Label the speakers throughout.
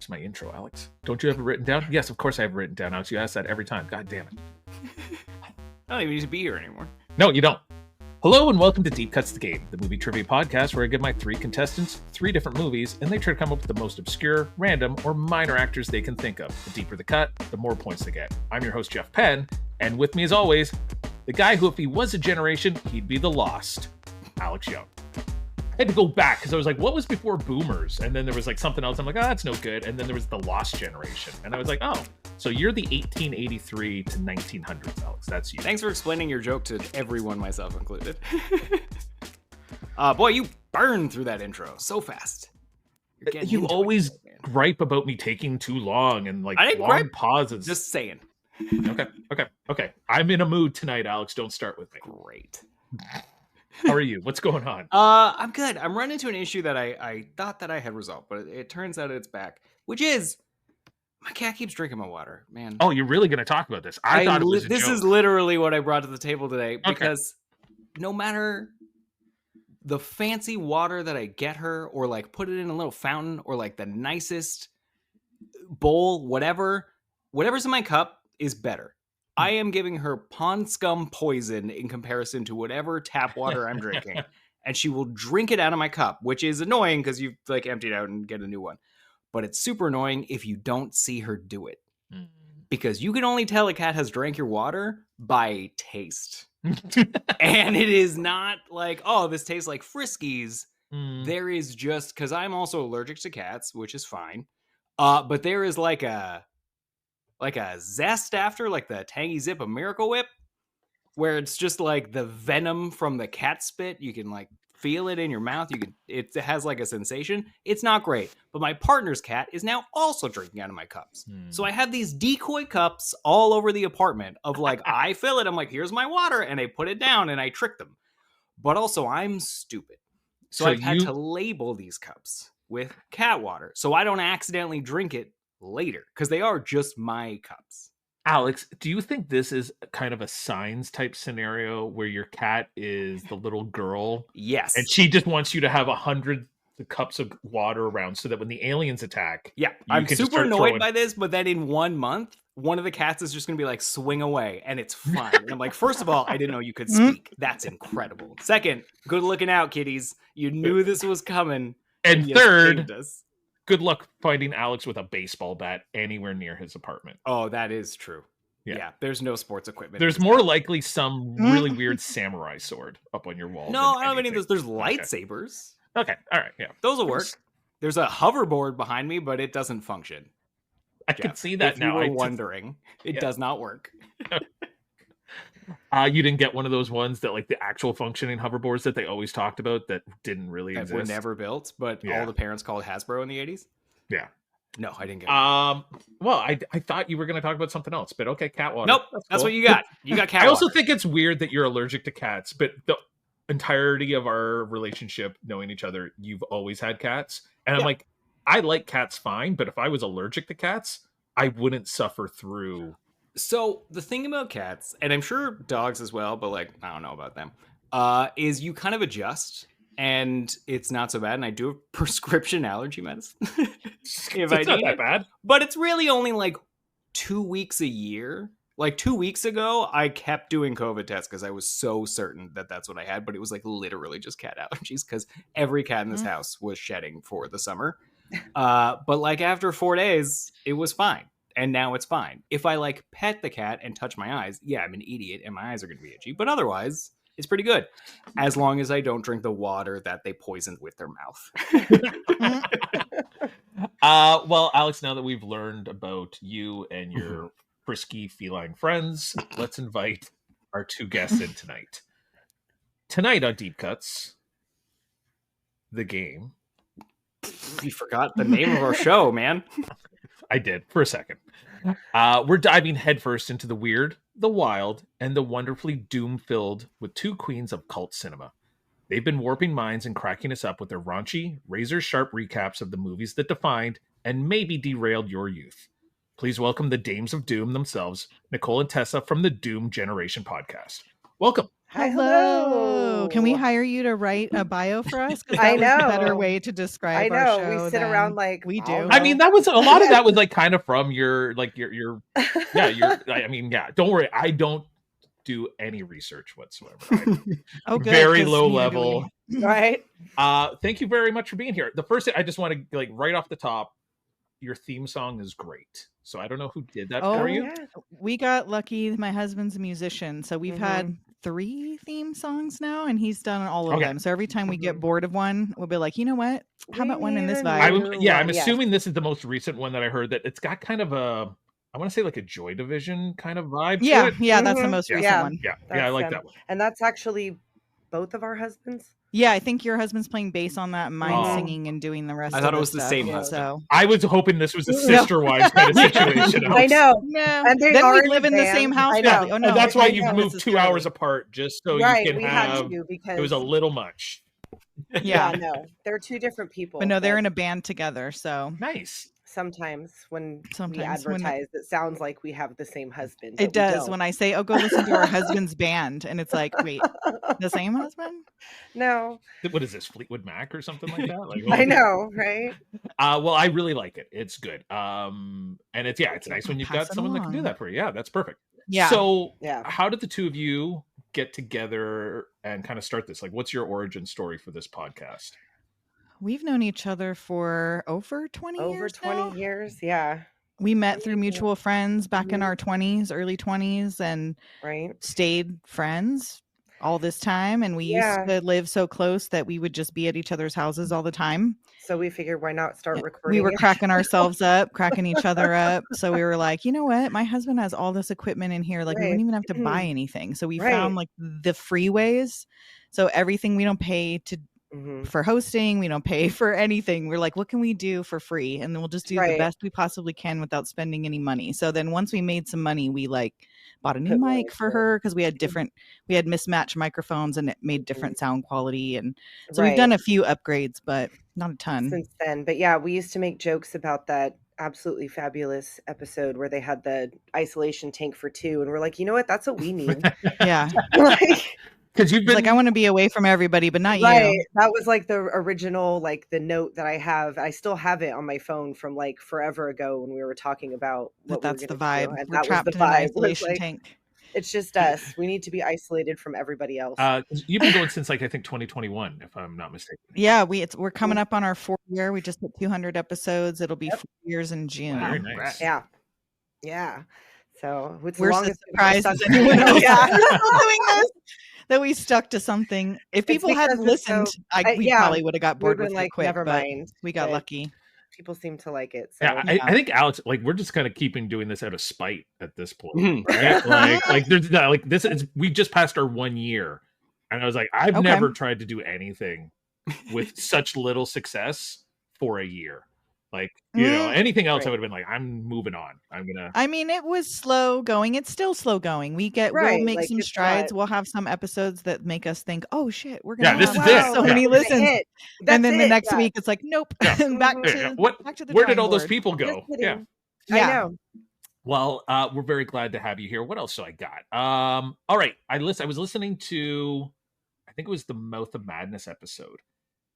Speaker 1: It's my intro, Alex. Don't you have it written down? Yes, of course I have it written down, Alex. You ask that every time. God damn it.
Speaker 2: I don't even need to be here anymore.
Speaker 1: No, you don't. Hello and welcome to Deep Cuts the Game, the movie trivia podcast where I give my three contestants three different movies and they try to come up with the most obscure, random, or minor actors they can think of. The deeper the cut, the more points they get. I'm your host, Jeff Penn, and with me as always, the guy who, if he was a generation, he'd be the Lost, Alex Young. I had to go back because I was like, what was before Boomers? And then there was like something else. I'm like, oh, that's no good. And then there was the Lost generation. And I was like, oh, so you're the 1883 to 1900s, Alex. That's you.
Speaker 2: Thanks for explaining your joke to everyone, myself included. Boy, you burned through that intro so fast.
Speaker 1: You always gripe about me taking too long and like long pauses.
Speaker 2: Just saying.
Speaker 1: Okay. I'm in a mood tonight, Alex. Don't start with me.
Speaker 2: Great.
Speaker 1: How are you? What's going on?
Speaker 2: I'm good. I'm running into an issue that I thought that I had resolved, but it turns out it's back, which is my cat keeps drinking my water, man.
Speaker 1: Oh, you're really going to talk about this? I thought it was a
Speaker 2: This
Speaker 1: joke.
Speaker 2: Is literally what I brought to the table today because no matter the fancy water that I get her or like put it in a little fountain or like the nicest bowl, whatever's in my cup is better. I am giving her pond scum poison in comparison to whatever tap water I'm drinking. And she will drink it out of my cup, which is annoying because you like empty it out and get a new one. But it's super annoying if you don't see her do it. Because you can only tell a cat has drank your water by taste. And it is not like, oh, this tastes like Friskies. There is just, because I'm also allergic to cats, which is fine. But there is like a zest after, like the Tangy Zip of Miracle Whip, where it's just like the venom from the cat spit. You can like feel it in your mouth. It has like a sensation. It's not great. But my partner's cat is now also drinking out of my cups. So I have these decoy cups all over the apartment of like, I fill it. I'm like, here's my water. And I put it down and I trick them. But also I'm stupid. So I've had to label these cups with cat water so I don't accidentally drink it later, because they are just my cups.
Speaker 1: Alex, do you think this is kind of a Signs type scenario where your cat is the little girl?
Speaker 2: Yes.
Speaker 1: And she just wants you to have 100 cups of water around so that when the aliens attack...
Speaker 2: Yeah, I'm super annoyed by this, but then in 1 month, one of the cats is just going to be like, swing away, and it's fine. And I'm like, first of all, I didn't know you could speak. That's incredible. Second, good looking out, kitties. You knew this was coming.
Speaker 1: And third... Good luck finding Alex with a baseball bat anywhere near his apartment.
Speaker 2: Oh, that is true. Yeah, there's no sports equipment.
Speaker 1: There's more likely some really weird samurai sword up on your wall.
Speaker 2: No, I don't have any of those. There's lightsabers.
Speaker 1: Okay, all right, yeah.
Speaker 2: Those will work. There's a hoverboard behind me, but it doesn't function.
Speaker 1: I can see that now.
Speaker 2: If you were wondering, it does not work.
Speaker 1: You didn't get one of those ones that like the actual functioning hoverboards that they always talked about that didn't really exist.
Speaker 2: Were never built, but all the parents called Hasbro in the 80s.
Speaker 1: Yeah.
Speaker 2: No, I didn't get
Speaker 1: it. Well, I thought you were going to talk about something else, but okay, cat water.
Speaker 2: Nope, that's what you got. You got cat water.
Speaker 1: I also think it's weird that you're allergic to cats, but the entirety of our relationship, knowing each other, you've always had cats. And I'm like, I like cats fine, but if I was allergic to cats, I wouldn't suffer through...
Speaker 2: So the thing about cats, and I'm sure dogs as well, but like, I don't know about them, is you kind of adjust and it's not so bad. And I do have prescription allergy medicine.
Speaker 1: If it's not that bad.
Speaker 2: But it's really only like 2 weeks a year. Like 2 weeks ago, I kept doing COVID tests because I was so certain that that's what I had. But it was like literally just cat allergies because every cat in this house was shedding for the summer. But like after 4 days, it was fine. And now it's fine. If I like pet the cat and touch my eyes, yeah, I'm an idiot and my eyes are going to be itchy. But otherwise, it's pretty good. As long as I don't drink the water that they poisoned with their mouth.
Speaker 1: Well, Alex, now that we've learned about you and your frisky feline friends, let's invite our two guests in tonight. Tonight on Deep Cuts, the game.
Speaker 2: You forgot the name of our show, man.
Speaker 1: I did for a second. We're diving headfirst into the weird, the wild, and the wonderfully doom-filled with two queens of cult cinema. They've been warping minds and cracking us up with their raunchy, razor-sharp recaps of the movies that defined and maybe derailed your youth. Please welcome the Dames of Doom themselves, Nicole and Tessa from the Doom Generation podcast. Welcome.
Speaker 3: Hello. Can we hire you to write a bio for us? Because
Speaker 4: I
Speaker 3: that was
Speaker 4: know.
Speaker 3: a better way to describe
Speaker 4: I know.
Speaker 3: our show.
Speaker 4: We sit around like
Speaker 3: we do.
Speaker 1: I mean, that was a lot of that was like kind of from your I mean, yeah, don't worry. I don't do any research whatsoever.
Speaker 3: Oh, good.
Speaker 1: Very
Speaker 3: 'cause
Speaker 1: low
Speaker 3: neither do
Speaker 1: level.
Speaker 4: right.
Speaker 1: Thank you very much for being here. The first thing I just want to like right off the top, your theme song is great. So I don't know who did that for you.
Speaker 4: Yeah.
Speaker 3: We got lucky. My husband's a musician, so we've had 3 theme songs now, and he's done all of them. So every time we get bored of one, we'll be like, you know what? How about one in this vibe?
Speaker 1: I'm assuming this is the most recent one that I heard that it's got kind of a, I want to say like a Joy Division kind of vibe.
Speaker 3: Yeah,
Speaker 1: to it.
Speaker 3: yeah, that's the most recent one.
Speaker 1: Yeah, I like that one.
Speaker 4: And that's actually both of our husbands.
Speaker 3: Yeah, I think your husband's playing bass on that, and mine singing and doing the rest.
Speaker 2: I thought it was the same husband.
Speaker 3: So
Speaker 1: I was hoping this was a sister wives kind of situation.
Speaker 4: I know.
Speaker 3: No,
Speaker 4: and
Speaker 3: then we live in the same house.
Speaker 4: I know.
Speaker 3: Oh, no,
Speaker 1: and that's why you've
Speaker 3: know.
Speaker 1: moved 2 hours apart, just so you can have.
Speaker 4: Because
Speaker 1: it was a little much.
Speaker 3: Yeah,
Speaker 4: no, they're 2 different people.
Speaker 3: But no, they're in a band together. So
Speaker 1: nice.
Speaker 4: Sometimes when we advertise, it sounds like we have the same husband.
Speaker 3: It does when I say, "Oh, go listen to our husband's band," and it's like, "Wait, the same husband?"
Speaker 4: No.
Speaker 1: What is this, Fleetwood Mac or something like that? Like,
Speaker 4: I know, right?
Speaker 1: Well, I really like it. It's good. And it's nice when you've got someone that can do that for you. Yeah, that's perfect.
Speaker 3: Yeah.
Speaker 1: So, how did the 2 of you get together and kind of start this? Like, what's your origin story for this podcast?
Speaker 3: We've known each other for over 20 years.
Speaker 4: Over 20 years, yeah.
Speaker 3: We met through mutual friends back in our 20s, early 20s, and stayed friends all this time. And we used to live so close that we would just be at each other's houses all the time.
Speaker 4: So we figured, why not start recording?
Speaker 3: We were cracking ourselves up, cracking each other up. So we were like, you know what? My husband has all this equipment in here. Like, we wouldn't even have to buy anything. So we found like the free ways. So everything we don't pay to for hosting, we don't pay for anything. We're like, what can we do for free? And then we'll just do the best we possibly can without spending any money. So then once we made some money, we like bought a new mic for her because we had mismatched microphones and it made different sound quality. And so we've done a few upgrades, but not a ton
Speaker 4: since then. But yeah, we used to make jokes about that absolutely fabulous episode where they had the isolation tank for 2. And we're like, you know what? That's what we need.
Speaker 3: Yeah.
Speaker 1: Because you've been
Speaker 3: like, I want to be away from everybody, but not you.
Speaker 4: That was like the original, like the note that I have. I still have it on my phone from like forever ago when we were talking about what
Speaker 3: that's the vibe.
Speaker 4: And
Speaker 3: we're
Speaker 4: that
Speaker 3: trapped
Speaker 4: was the
Speaker 3: in an
Speaker 4: vibe.
Speaker 3: isolation tank.
Speaker 4: It's just us. We need to be isolated from everybody else.
Speaker 1: You've been going since like I think 2021, if I'm not mistaken.
Speaker 3: Yeah, we're coming up on our 4th year. We just hit 200 episodes. It'll be 4 years in June.
Speaker 1: Very nice.
Speaker 4: Yeah. So it's
Speaker 3: we're
Speaker 4: the longest
Speaker 3: surprised as anyone else doing this. That we stuck to something. If people hadn't listened, we probably would have got bored with it quick.
Speaker 4: Never mind.
Speaker 3: We got lucky.
Speaker 4: People seem to like it. So.
Speaker 1: Yeah, I think Alex, like, we're just kind of keeping doing this out of spite at this point, right? like there's like this is we just passed our 1 year, and I was like, I've never tried to do anything with such little success for a year. Like, you know, anything else, I would have been like, I'm moving on. I mean,
Speaker 3: it was slow going. It's still slow going. We'll make like, some strides. We'll have some episodes that make us think, oh shit, we're gonna have so many listens. And then the next week it's like, nope. back to the
Speaker 1: where did all
Speaker 3: board.
Speaker 1: those people go?
Speaker 4: Yeah. I know.
Speaker 1: Well, we're very glad to have you here. What else do I got? All right. I was listening to, I think it was the Mouth of Madness episode.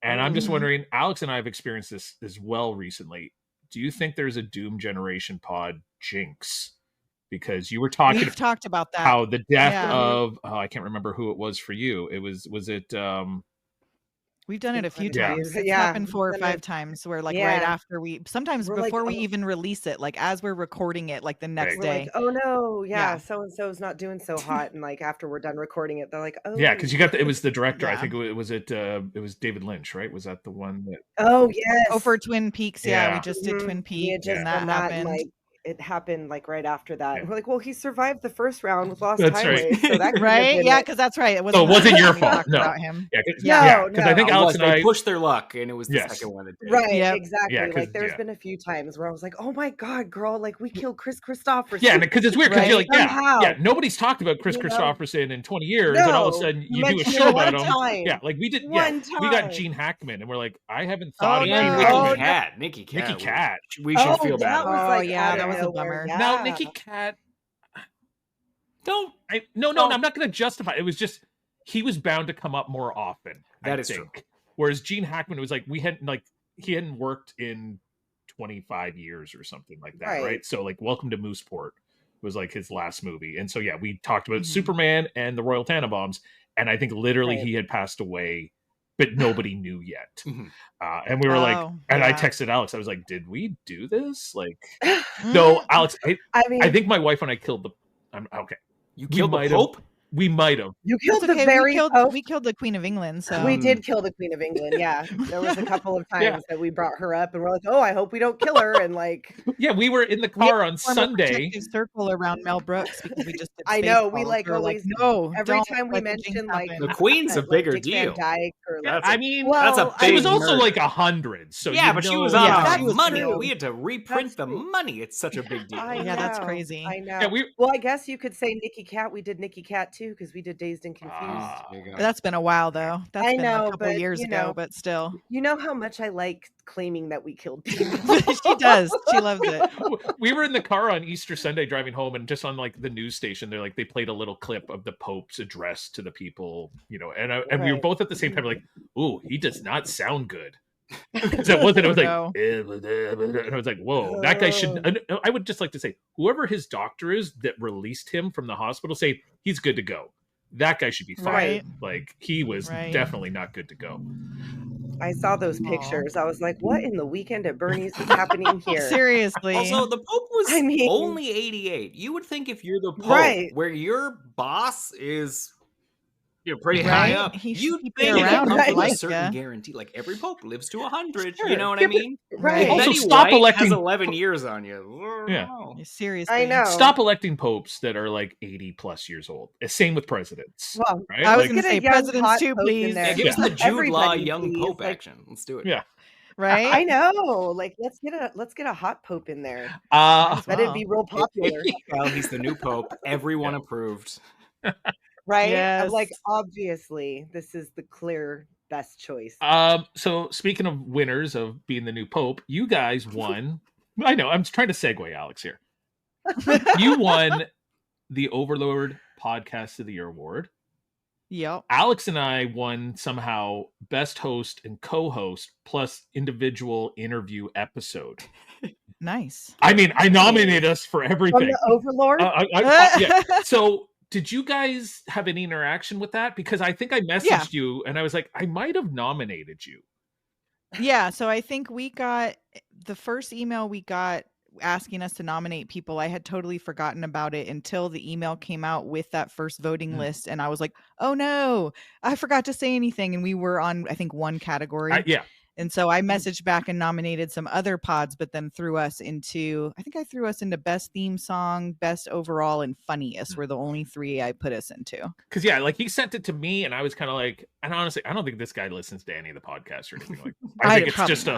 Speaker 1: And I'm just wondering, Alex and I have experienced this as well recently. Do you think there's a Doom Generation pod jinx? Because you were talking.
Speaker 3: We've talked about that.
Speaker 1: How the death of I can't remember who it was for you. It was it?
Speaker 3: We've done it a few times. It's happened 4 or 5 times where like right after sometimes before we even release it, like as we're recording it, like the next day.
Speaker 4: Like, oh no, so-and-so is not doing so hot. And like after we're done recording it, they're like, oh
Speaker 1: yeah, because you got it was the director. I think it was David Lynch, right? Was that the one that
Speaker 4: Oh yes.
Speaker 3: Oh, for Twin Peaks, we just did Twin Peaks and that happened.
Speaker 4: Like, it happened like right after that. And we're like, well, he survived the first round with Lost Highway.
Speaker 1: Right.
Speaker 4: So that
Speaker 3: right? Yeah, because that's right.
Speaker 1: It wasn't your fault. No.
Speaker 3: About him.
Speaker 1: Yeah, because I think Alex and I
Speaker 2: pushed their luck, and it was the second one that did.
Speaker 4: Right, exactly. Yeah, like there's been a few times where I was like, oh my God, girl, like we killed Chris Christopherson.
Speaker 1: Yeah, because it's weird because you're like, nobody's talked about Chris Christopherson in 20 years, and all of a sudden you do a show about him. Yeah, like we did. We got Gene Hackman, and we're like, I haven't thought of Gene Hackman.
Speaker 2: Nikki Cat.
Speaker 1: We should feel bad.
Speaker 3: Oh yeah, that was a bummer.
Speaker 1: Now, Nikki Cat, No, I'm not going to justify. It was just he was bound to come up more often.
Speaker 2: That is true.
Speaker 1: Whereas Gene Hackman was like he hadn't worked in 25 years or something like that, right? So like Welcome to Mooseport was like his last movie, and so yeah, we talked about Superman and the Royal Tenenbaums, and I think literally he had passed away, but nobody knew yet. And we were I texted Alex. I was like, "Did we do this?" Like, no, Alex. I think my wife and I killed the. Okay.
Speaker 2: You killed the Pope?
Speaker 1: We might have.
Speaker 4: You killed the very Pope.
Speaker 3: We killed the Queen of England. So
Speaker 4: we did kill the Queen of England. Yeah, there was a couple of times that we brought her up, and we're like, "Oh, I hope we don't kill her." And like,
Speaker 1: yeah, we were in the car on Sunday.
Speaker 3: Circle around Mel Brooks because we just. Did
Speaker 4: I know we like
Speaker 3: always
Speaker 4: like, no. Every time we mention like
Speaker 2: the Queen's a bigger
Speaker 4: Dick
Speaker 2: deal.
Speaker 4: Van Dyke or like,
Speaker 1: I mean,
Speaker 2: that's a big
Speaker 1: she was also like 100. So
Speaker 2: yeah, but she was on our money.
Speaker 4: True.
Speaker 2: We had to reprint the money. It's such a big deal.
Speaker 3: Yeah, that's crazy.
Speaker 4: I know. Yeah, well, I guess you could say Nicky Cat. We did Nicky Cat too because we did Dazed and Confused.
Speaker 3: That's been a while though. That's been a couple years ago, but still.
Speaker 4: You know how much I like claiming that we killed people.
Speaker 3: She does. She loves it.
Speaker 1: We were in the car on Easter Sunday driving home, and just on like the news station, they played a little clip of the Pope's address to the people, and we were both at the same time like, "Ooh, he does not sound good." Because it wasn't. It was like, and I was like, "Whoa, that guy should." I would just like to say, whoever his doctor is that released him from the hospital, say he's good to go. That guy should be fired.
Speaker 3: Right.
Speaker 1: Like he was definitely not good to go.
Speaker 4: I saw those pictures. I was like, what in the Weekend at Bernie's is happening here?
Speaker 3: Seriously.
Speaker 2: Also, the Pope was only 88. You would think if you're the Pope, where your boss is pretty high up, you'd think around a certain guarantee. Like every Pope lives to 100. Sure. You know what I mean?
Speaker 4: Right.
Speaker 1: Also, stop electing.
Speaker 2: Has 11 years on you.
Speaker 1: Yeah.
Speaker 3: Seriously.
Speaker 4: I know.
Speaker 1: Stop electing popes that are like 80 plus years old. Same with presidents.
Speaker 4: Well,
Speaker 1: right?
Speaker 3: I was going to say presidents too, please.
Speaker 2: Yeah, give us the Jude Law young Pope action. Let's do it.
Speaker 1: Yeah.
Speaker 3: Right.
Speaker 4: I know. Like, let's get a hot Pope in there. That'd be real popular.
Speaker 2: Well, he's the new Pope. Everyone approved.
Speaker 4: Right?
Speaker 3: Yes.
Speaker 4: I'm like, obviously, this is the clear best choice.
Speaker 1: So speaking of winners of being the new Pope, you guys won. I know, I'm trying to segue, Alex, here. You won the Overlord Podcast of the Year award.
Speaker 3: Yep.
Speaker 1: Alex and I won somehow best host and co-host plus individual interview episode.
Speaker 3: Nice.
Speaker 1: I mean, I nominated us for everything.
Speaker 4: From the Overlord?
Speaker 1: Yeah. So did you guys have any interaction with that? Because I think I messaged you and I was like, I might have nominated you.
Speaker 3: Yeah. So I think we got the first email we got asking us to nominate people. I had totally forgotten about it until the email came out with that first voting list. And I was like, oh no, I forgot to say anything. And we were on, I think, one category. And so I messaged back and nominated some other pods, but then I threw us into best theme song, best overall, and funniest were the only three I put us into.
Speaker 1: Because like he sent it to me and I was kind of like, and honestly, I don't think this guy listens to any of the podcasts or anything like that. I think it's just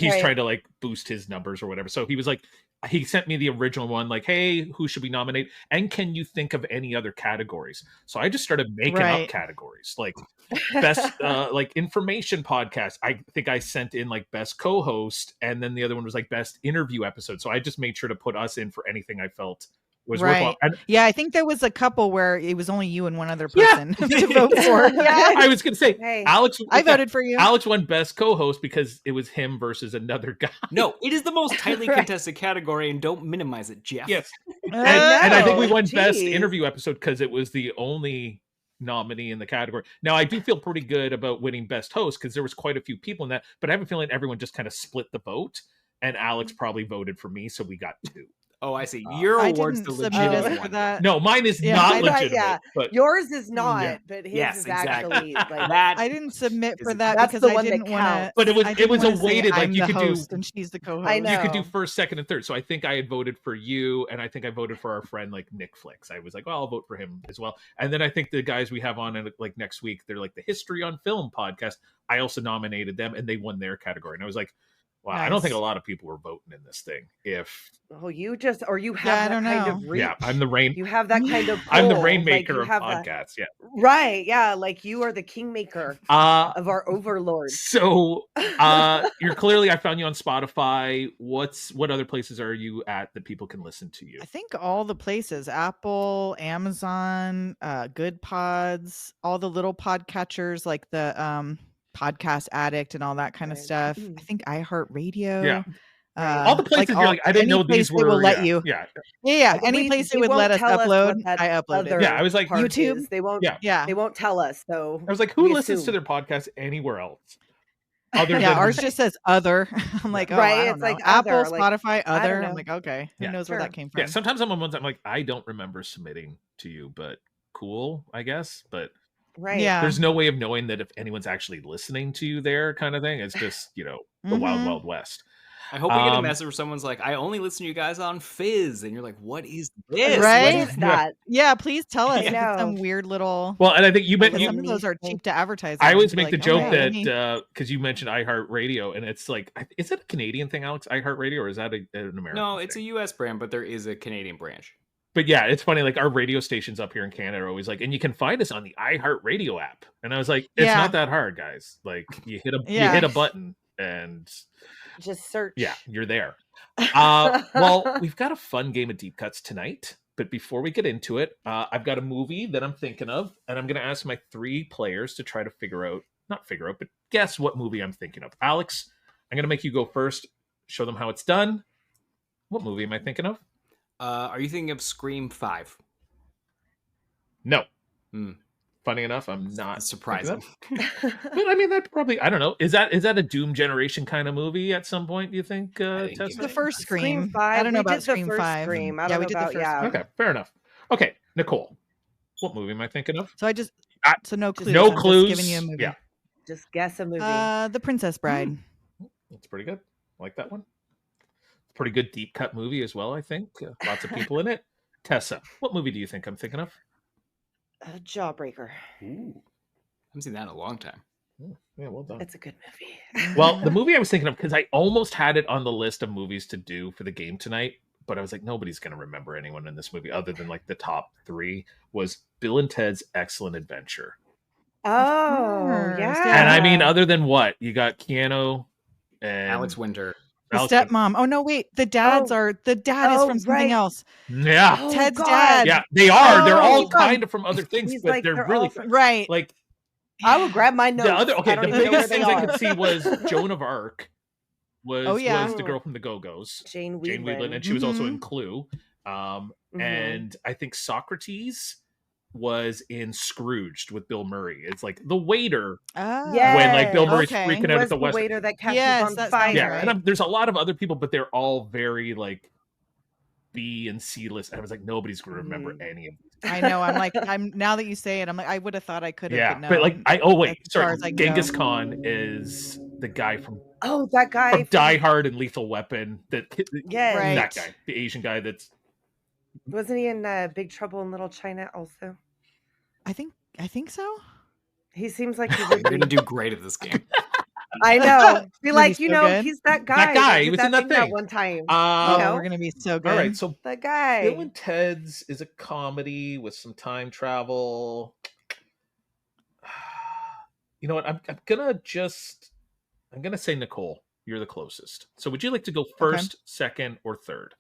Speaker 1: he's trying to like boost his numbers or whatever. So he was like, he sent me the original one, like, hey, who should we nominate? And can you think of any other categories? So I just started making up categories, like best like information podcast. I think I sent in like best co-host, and then the other one was like best interview episode. So I just made sure to put us in for anything I felt was worthwhile. And,
Speaker 3: I think there was a couple where it was only you and one other person to vote for.
Speaker 1: I was going to say, Alex,
Speaker 3: I voted for you.
Speaker 1: Alex won best co-host because it was him versus another guy.
Speaker 2: No, it is the most tightly contested category, and don't minimize it, Jeff.
Speaker 1: Yes. And I think we won best interview episode because it was the only nominee in the category. Now I do feel pretty good about winning best host because there was quite a few people in that, but I have a feeling everyone just kind of split the vote, and Alex probably voted for me, so we got 2.
Speaker 2: Oh, I see. Your award's the legitimate one.
Speaker 3: That.
Speaker 1: No, mine is not legitimate. But
Speaker 4: yours is not, but his is actually like
Speaker 3: that. I didn't submit for that because I didn't want to.
Speaker 1: But it was a weighted, like you could do,
Speaker 3: and she's the co-host.
Speaker 4: I know.
Speaker 1: You could do first, second, and third. So I think I had voted for you, and I think I voted for our friend like Nick Flicks. I was like, well, I'll vote for him as well. And then I think the guys we have on like next week, they're like the History on Film podcast. I also nominated them, and they won their category. And I was like, Wow, I don't think a lot of people were voting in this thing.
Speaker 4: You have that kind of reach.
Speaker 1: Yeah, I'm the rain.
Speaker 4: You have that kind of pull.
Speaker 1: I'm the rainmaker of podcasts. Yeah,
Speaker 4: right. Yeah, like you are the kingmaker of our overlord.
Speaker 1: So you're clearly. I found you on Spotify. What other places are you at that people can listen to you?
Speaker 3: I think all the places: Apple, Amazon, Good Pods, all the little podcatchers like the Podcast Addict and all that kind of stuff. I think iHeartRadio.
Speaker 1: Yeah. All the places you're like, I didn't know these were.
Speaker 3: They will let you.
Speaker 1: Yeah.
Speaker 3: Any place they would let us upload, I uploaded.
Speaker 1: Yeah, I was like,
Speaker 3: YouTube.
Speaker 4: They won't.
Speaker 3: Yeah.
Speaker 4: They won't tell us. So
Speaker 1: I was like, who listens to their podcast anywhere else? Other than
Speaker 3: ours just says other. I'm like,
Speaker 4: right.
Speaker 3: I don't
Speaker 4: it's
Speaker 3: know.
Speaker 4: like
Speaker 3: Apple,
Speaker 4: other,
Speaker 3: Spotify, other.
Speaker 4: Know.
Speaker 3: I'm like, okay, who knows where that came from?
Speaker 1: Yeah, sometimes I'm on ones I'm like, I don't remember submitting to you, but cool, I guess. But
Speaker 4: right.
Speaker 3: Yeah.
Speaker 1: There's no way of knowing that if anyone's actually listening to you there, kind of thing. It's just, the wild, wild west.
Speaker 2: I hope we get a message where someone's like, I only listen to you guys on Fizz. And you're like, what is this?
Speaker 3: Right?
Speaker 4: What is that?
Speaker 3: Yeah, please tell us.
Speaker 4: Yeah.
Speaker 3: Some weird little.
Speaker 1: Well, and I think
Speaker 3: some of those are cheap to advertise.
Speaker 1: I always make the joke that because you mentioned iHeartRadio, and it's like, is it a Canadian thing, Alex? iHeartRadio, or is that an American?
Speaker 2: No, it's
Speaker 1: thing?
Speaker 2: a U.S. brand, but there is a Canadian branch.
Speaker 1: But yeah, it's funny. Like our radio stations up here in Canada are always like, and you can find us on the iHeartRadio app. And I was like, it's not that hard, guys. Like you hit a button and
Speaker 4: just search.
Speaker 1: Yeah, you're there. Well, we've got a fun game of deep cuts tonight. But before we get into it, I've got a movie that I'm thinking of, and I'm going to ask my 3 players to try to but guess what movie I'm thinking of. Alex, I'm going to make you go first. Show them how it's done. What movie am I thinking of?
Speaker 2: Are you thinking of Scream 5?
Speaker 1: No. Funny enough, I'm not.
Speaker 2: That's surprising.
Speaker 1: But I mean, that probably, I don't know. Is that a Doom Generation kind of movie at some point, do you think, Tessa?
Speaker 3: The first Scream.
Speaker 4: 5.
Speaker 3: I don't know about
Speaker 4: Scream 5.
Speaker 3: Scream.
Speaker 4: I don't know about,
Speaker 1: Okay, fair enough. Okay, Nicole, what movie am I thinking of?
Speaker 3: So no clues.
Speaker 1: No
Speaker 3: I'm
Speaker 1: clues.
Speaker 3: just giving you a movie.
Speaker 1: Yeah.
Speaker 4: Just guess a movie.
Speaker 3: The Princess Bride.
Speaker 1: That's pretty good. I like that one. Pretty good deep cut movie as well, I think. Lots of people in it. Tessa, what movie do you think I'm thinking of?
Speaker 4: Jawbreaker.
Speaker 1: Ooh.
Speaker 2: I haven't seen that in a long time.
Speaker 1: Yeah, well done.
Speaker 4: It's a good movie.
Speaker 1: Well, the movie I was thinking of, because I almost had it on the list of movies to do for the game tonight, but I was like, nobody's going to remember anyone in this movie other than like the top 3, was Bill and Ted's Excellent Adventure.
Speaker 4: Oh, yeah.
Speaker 1: And I mean, other than what? You got Keanu and
Speaker 2: Alex Winter.
Speaker 3: The stepmom. Oh no, wait. The dad is from something else.
Speaker 1: Yeah.
Speaker 3: Ted's dad.
Speaker 1: Yeah, they are. They're all kind of from other things, but
Speaker 4: like,
Speaker 1: they're really
Speaker 3: right.
Speaker 1: Like
Speaker 4: I will grab my notes.
Speaker 1: The biggest things I could see was Joan of Arc was the girl from the Go-Go's.
Speaker 4: Jane Whelan.
Speaker 1: And she was also in Clue. And I think Socrates was in Scrooged with Bill Murray. It's like the waiter when like Bill Murray's freaking out at the Western
Speaker 4: waiter that catches on fire.
Speaker 1: Yeah, and there's a lot of other people, but they're all very like B and C list. I was like, nobody's going to remember any of these.
Speaker 3: I know. I'm now that you say it, I'm like, I would have thought I could have.
Speaker 1: Yeah,
Speaker 3: but
Speaker 1: like Genghis Khan is the guy from
Speaker 4: that guy
Speaker 1: from Die Hard and Lethal Weapon. That guy, the Asian guy that's.
Speaker 4: Wasn't he in Big Trouble in Little China also?
Speaker 3: I think so.
Speaker 4: He seems like he
Speaker 2: would. You're gonna do great at this game.
Speaker 4: I know. Be like,
Speaker 3: good.
Speaker 4: He's that guy.
Speaker 1: That guy. He was in that thing
Speaker 4: that one time.
Speaker 3: We're gonna be so good.
Speaker 1: All right, so
Speaker 4: that guy.
Speaker 1: Bill and Ted's is a comedy with some time travel. You know what? I'm gonna say Nicole. You're the closest. So would you like to go first, second, or third?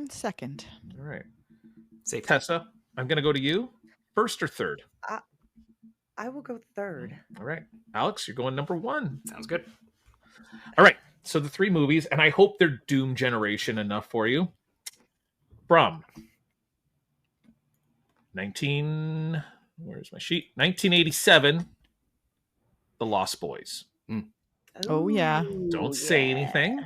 Speaker 3: Second.
Speaker 1: All right.
Speaker 2: Safe.
Speaker 1: Tessa, I'm going to go to you. First or third?
Speaker 4: I will go third.
Speaker 1: All right. Alex, you're going number 1.
Speaker 2: Sounds good.
Speaker 1: All right. So the 3 movies, and I hope they're Doom Generation enough for you. From where's my sheet? 1987, The Lost Boys.
Speaker 3: Oh, yeah.
Speaker 1: Don't say anything.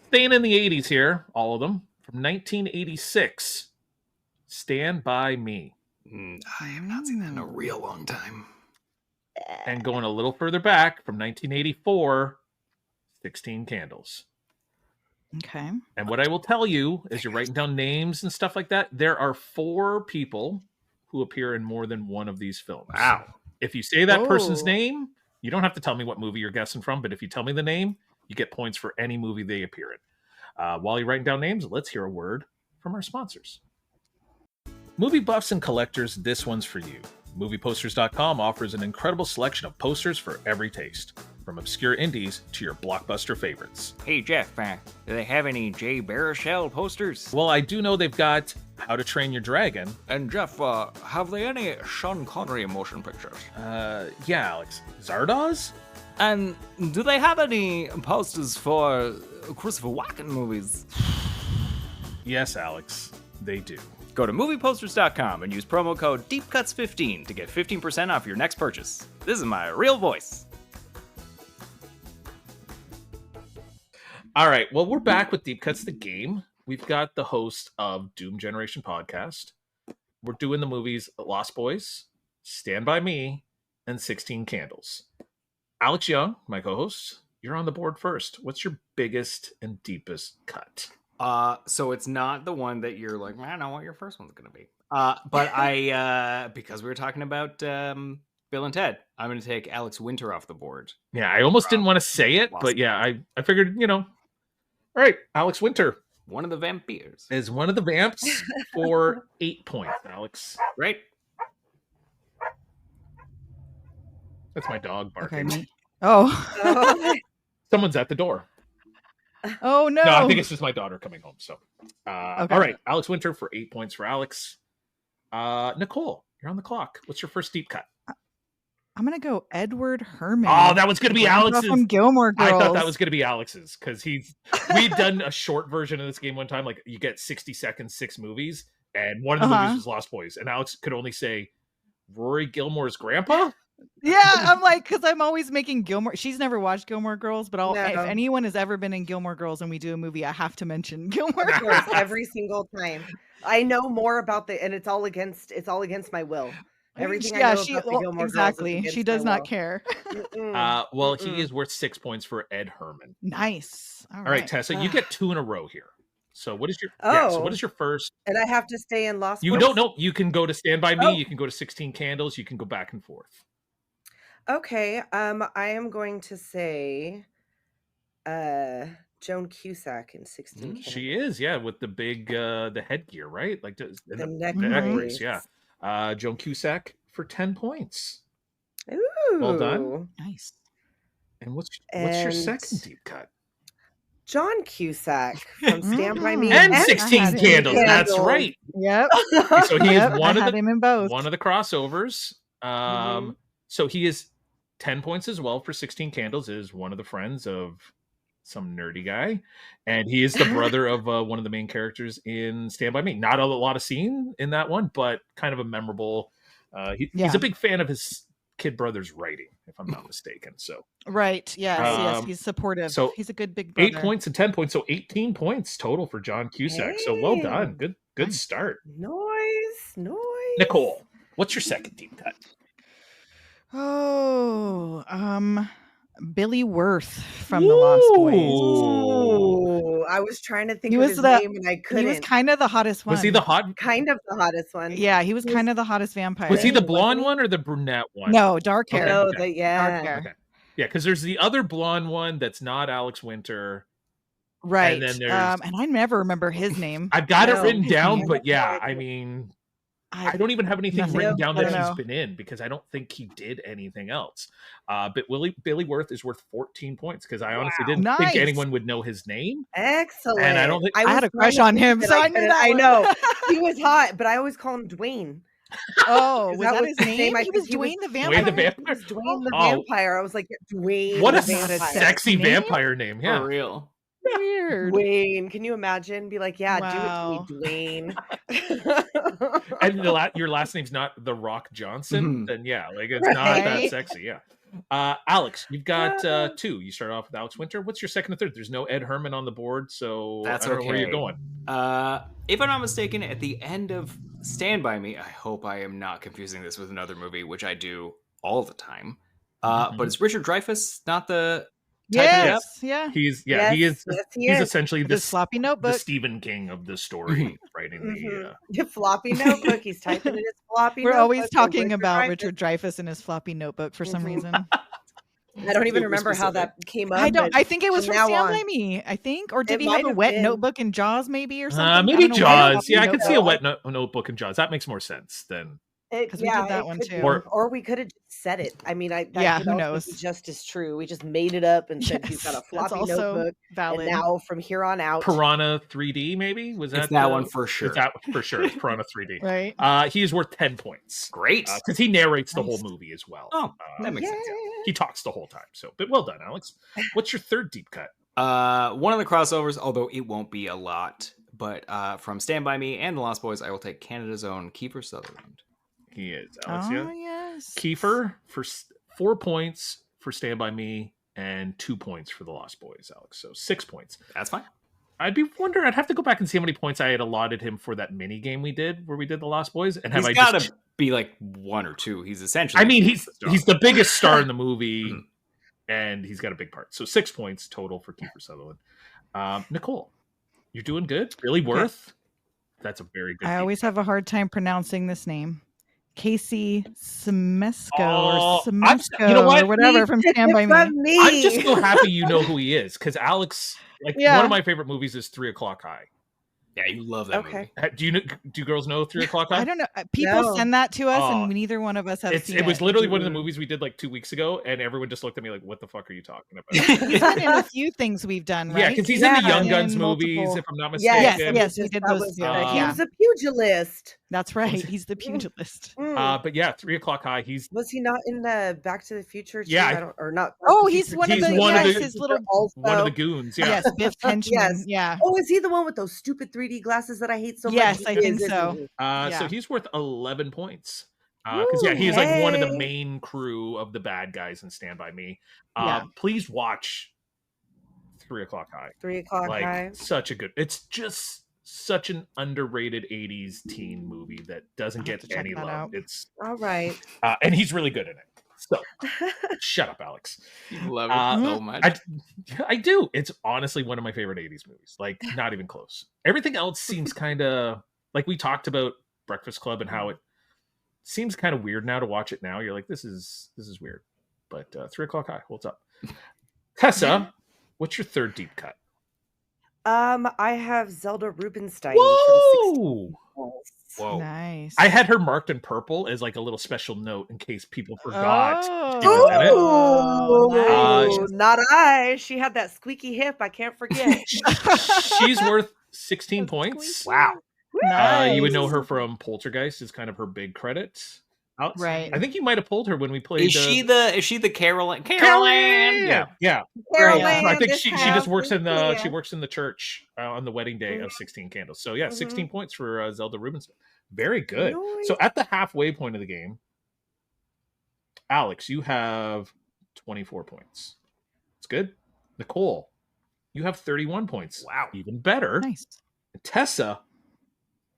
Speaker 1: Staying in the 80s here, all of them. From 1986, Stand By Me.
Speaker 2: I have not seen that in a real long time.
Speaker 1: And going a little further back, from 1984, 16 Candles.
Speaker 3: Okay.
Speaker 1: And what I will tell you, as you're writing down names and stuff like that, there are 4 people who appear in more than one of these films.
Speaker 2: Wow.
Speaker 1: If you say that person's name, You don't have to tell me what movie you're guessing from, but if you tell me the name, you get points for any movie they appear in. While you're writing down names, let's hear a word from our sponsors. Movie buffs and collectors, this one's for you. MoviePosters.com offers an incredible selection of posters for every taste, from obscure indies to your blockbuster favorites.
Speaker 2: Hey Jeff, do they have any Jay Baruchel posters?
Speaker 1: Well, I do know they've got How to Train Your Dragon.
Speaker 2: And Jeff, have they any Sean Connery motion pictures?
Speaker 1: Yeah, Alex. Zardoz?
Speaker 2: And do they have any posters for Christopher Walken movies?
Speaker 1: Yes, Alex, they do.
Speaker 2: Go to movieposters.com and use promo code DEEPCUTS15 to get 15% off your next purchase. This is my real voice.
Speaker 1: All right, well, we're back with Deep Cuts the Game. We've got the host of Doom Generation Podcast. We're doing the movies Lost Boys, Stand By Me, and 16 Candles. Alex Young, my co-host, you're on the board first. What's your biggest and deepest cut?
Speaker 2: So it's not the one that you're like, I don't know what your first one's gonna be. But I because we were talking about Bill and Ted, I'm gonna take Alex Winter off the board.
Speaker 1: Yeah, I almost didn't want to say it, but yeah, I figured, all right, Alex Winter.
Speaker 2: One of the vampires.
Speaker 1: Is one of the vamps for 8 points, Alex.
Speaker 2: Right.
Speaker 1: That's my dog barking.
Speaker 3: Okay, oh.
Speaker 1: Someone's at the door.
Speaker 3: Oh, no.
Speaker 1: No, I think it's just my daughter coming home. So,
Speaker 3: okay.
Speaker 1: All right, Alex Winter for 8 points for Alex. Nicole, you're on the clock. What's your first deep cut?
Speaker 3: I'm going to go Edward Herman.
Speaker 1: Oh, that was going to be Alex's.
Speaker 3: From Gilmore Girls.
Speaker 1: I thought that was going to be Alex's because we'd done a short version of this game one time. Like you get 60 seconds, 6 movies, and one of the movies was Lost Boys. And Alex could only say Rory Gilmore's grandpa.
Speaker 3: Yeah, I'm like, because I'm always making Gilmore. She's never watched Gilmore Girls, but if anyone has ever been in Gilmore Girls and we do a movie, I have to mention Gilmore Girls
Speaker 4: every single time. I know more about and it's all against my will. Everything I know about the Gilmore
Speaker 3: exactly.
Speaker 4: Girls
Speaker 3: She does not care.
Speaker 1: Well, he is worth 6 points for Ed Herman.
Speaker 3: Nice.
Speaker 1: All right, Tessa, you get 2 in a row here. So what is your so what is your first?
Speaker 4: And I have to stay in Lost Boys?
Speaker 1: You don't know. You can go to Stand By Me. You can go to 16 Candles. You can go back and forth.
Speaker 4: Okay. I am going to say Joan Cusack in 16 Candles.
Speaker 1: She is, yeah, with the big the headgear, right? Like the
Speaker 4: neck
Speaker 1: brace, yeah. Joan Cusack for 10 points.
Speaker 4: Ooh.
Speaker 1: Well done.
Speaker 3: Nice.
Speaker 1: And what's your second deep cut?
Speaker 4: John Cusack from Stand By Me.
Speaker 1: And 16 Candles. That's right.
Speaker 3: Yep.
Speaker 1: So he is one of
Speaker 3: the
Speaker 1: crossovers. So he is 10 points as well for 16 Candles, is one of the friends of some nerdy guy, and he is the brother of one of the main characters in Stand By Me. Not a lot of scene in that one, but kind of a memorable. He's a big fan of his kid brother's writing, if I'm not mistaken. So
Speaker 3: right, yes, he's supportive. So he's a good big brother.
Speaker 1: 8 points and 10 points, so 18 points total for John Cusack. So well done, good start.
Speaker 4: Noise.
Speaker 1: Nicole, what's your second deep cut?
Speaker 3: Billy Wirth from The Lost Boys.
Speaker 4: Ooh, I was trying to think of his name and I couldn't.
Speaker 3: He was kind of the hottest one.
Speaker 1: Was he
Speaker 4: kind of the hottest one?
Speaker 3: Yeah, he was kind of the hottest vampire.
Speaker 1: Was he the blonde one or the brunette one?
Speaker 3: No, dark hair.
Speaker 4: Dark
Speaker 1: hair.
Speaker 3: Okay.
Speaker 1: Yeah, because there's the other blonde one that's not Alex Winter.
Speaker 3: Right.
Speaker 1: And then there's
Speaker 3: and I never remember his name.
Speaker 1: I've got it written down, but yeah, I mean, I don't even have anything written down that he's been in because I don't think he did anything else. But Billy Wirth is worth 14 points because I honestly didn't think anyone would know his name.
Speaker 4: Excellent.
Speaker 1: And I don't think
Speaker 3: I had a crush on him, so I knew that.
Speaker 4: I know he was hot, but I always call him Dwayne.
Speaker 3: Oh, was that his name? He was Dwayne the Vampire.
Speaker 1: Dwayne the Vampire.
Speaker 4: Dwayne the Vampire. I was like, Dwayne.
Speaker 1: What a sexy vampire name! Yeah,
Speaker 2: for real.
Speaker 3: Weird.
Speaker 4: Dwayne, can you imagine? Be like, yeah, do it to me, Dwayne.
Speaker 1: And your last name's not The Rock Johnson, then yeah, like it's not that sexy. Yeah. Alex, you've got 2. You start off with Alex Winter. What's your second and third? There's no Ed Herman on the board, so
Speaker 2: that's
Speaker 1: I don't know where you're going.
Speaker 2: If I'm not mistaken, at the end of Stand By Me, I hope I am not confusing this with another movie, which I do all the time. But it's Richard Dreyfuss, not the
Speaker 3: Yes, yeah.
Speaker 1: He is. He's essentially
Speaker 3: the floppy notebook,
Speaker 1: the Stephen King of the story, writing
Speaker 4: the floppy notebook. He's typing in his floppy.
Speaker 3: We're always talking about Richard Dreyfuss and his floppy notebook for some reason.
Speaker 4: I don't even remember how that came up.
Speaker 3: I think it was from Stand By Me. I think, or did he have a wet notebook in Jaws, maybe, or something?
Speaker 1: Maybe Jaws. Yeah, I could see a wet notebook in Jaws. That makes more sense than.
Speaker 3: Because we did that one too.
Speaker 4: Or we could have just said it. I mean,
Speaker 3: who knows?
Speaker 4: Just as true. We just made it up and said he's got a floppy notebook.
Speaker 3: Valid.
Speaker 4: And now from here on out,
Speaker 1: Piranha 3D maybe was that
Speaker 2: one for sure?
Speaker 1: That for sure. It's Piranha 3D.
Speaker 3: Right.
Speaker 1: He is worth 10 points.
Speaker 2: Great,
Speaker 1: because he narrates the whole movie as well.
Speaker 2: Oh, that makes sense. Yeah.
Speaker 1: He talks the whole time. So, but well done, Alex. What's your third deep cut?
Speaker 2: One of the crossovers, although it won't be a lot, but from Stand By Me and The Lost Boys, I will take Canada's own Kiefer Sutherland.
Speaker 1: He is. Alex,
Speaker 3: yes.
Speaker 1: Kiefer for 4 points for Stand By Me and 2 points for The Lost Boys, Alex. So 6 points.
Speaker 2: That's fine.
Speaker 1: I'd have to go back and see how many points I had allotted him for that mini game we did where we did The Lost Boys. And
Speaker 2: he's got to be like 1 or 2. He's essentially.
Speaker 1: I mean, he's the biggest star in the movie, and he's got a big part. So 6 points total for Kiefer Sutherland. Nicole, you're doing good. Billy Worth. That's a very good.
Speaker 3: I always have a hard time pronouncing this name. Casey Siemaszko or Siemaszko or whatever from Stand By Me.
Speaker 1: I'm just so happy you know who he is because Alex, one of my favorite movies is 3 O'Clock High.
Speaker 2: Yeah, you love that movie.
Speaker 1: Do girls know 3 O'Clock High?
Speaker 3: I don't know. People send that to us, and neither one of us have seen it.
Speaker 1: It was literally one of the movies we did like 2 weeks ago, and everyone just looked at me like, "What the fuck are you talking about?"
Speaker 3: He's been in a few things we've done, right?
Speaker 1: Yeah, because he's in the Young Guns movies, if I'm not mistaken.
Speaker 3: Yes, we did those.
Speaker 4: He was a pugilist.
Speaker 3: That's right. He's the pugilist.
Speaker 1: But yeah, 3 O'Clock High.
Speaker 4: Was he not in the Back to the Future? Too?
Speaker 1: Yeah,
Speaker 4: or not?
Speaker 3: Oh, he's one of the
Speaker 1: one of the goons. Yeah.
Speaker 3: Yes, Biff henchman. Yeah.
Speaker 4: Oh, is he the one with those stupid 3D glasses that I hate so much?
Speaker 3: Yes, I think so.
Speaker 1: So he's worth 11 points. Because he's like one of the main crew of the bad guys in Stand By Me. Please watch 3 O'Clock High.
Speaker 4: 3 O'Clock High.
Speaker 1: Such a good. It's just such an underrated 80s teen movie that doesn't get any love. It's
Speaker 4: all right.
Speaker 1: And he's really good in it. So shut up, Alex.
Speaker 2: You love it so much.
Speaker 1: I do. It's honestly one of my favorite 80s movies. Like, not even close. Everything else seems kind of like we talked about Breakfast Club and how it seems kind of weird now to watch it now. You're like, this is weird. But 3 O'Clock High holds up. Tessa, what's your third deep cut?
Speaker 4: I have Zelda Rubinstein.
Speaker 1: Whoa!
Speaker 3: Whoa. Nice.
Speaker 1: I had her marked in purple as like a little special note in case people forgot.
Speaker 4: Not I. She had that squeaky hip. I can't forget.
Speaker 1: She's worth 16 points.
Speaker 2: Wow.
Speaker 3: Nice.
Speaker 1: You would know her from Poltergeist is kind of her big credit. Alex?
Speaker 3: Right.
Speaker 1: I think you might have pulled her when we played.
Speaker 2: Is she the Carolyn? Yeah.
Speaker 4: Carolyn,
Speaker 1: I think she just works in the she works in the church on the wedding day of 16 Candles. So 16 points for Zelda Rubinstein. Very good. Nice. So at the halfway point of the game, Alex, you have 24 points. It's good. Nicole, you have 31 points.
Speaker 2: Wow.
Speaker 1: Even better.
Speaker 3: Nice.
Speaker 1: Tessa,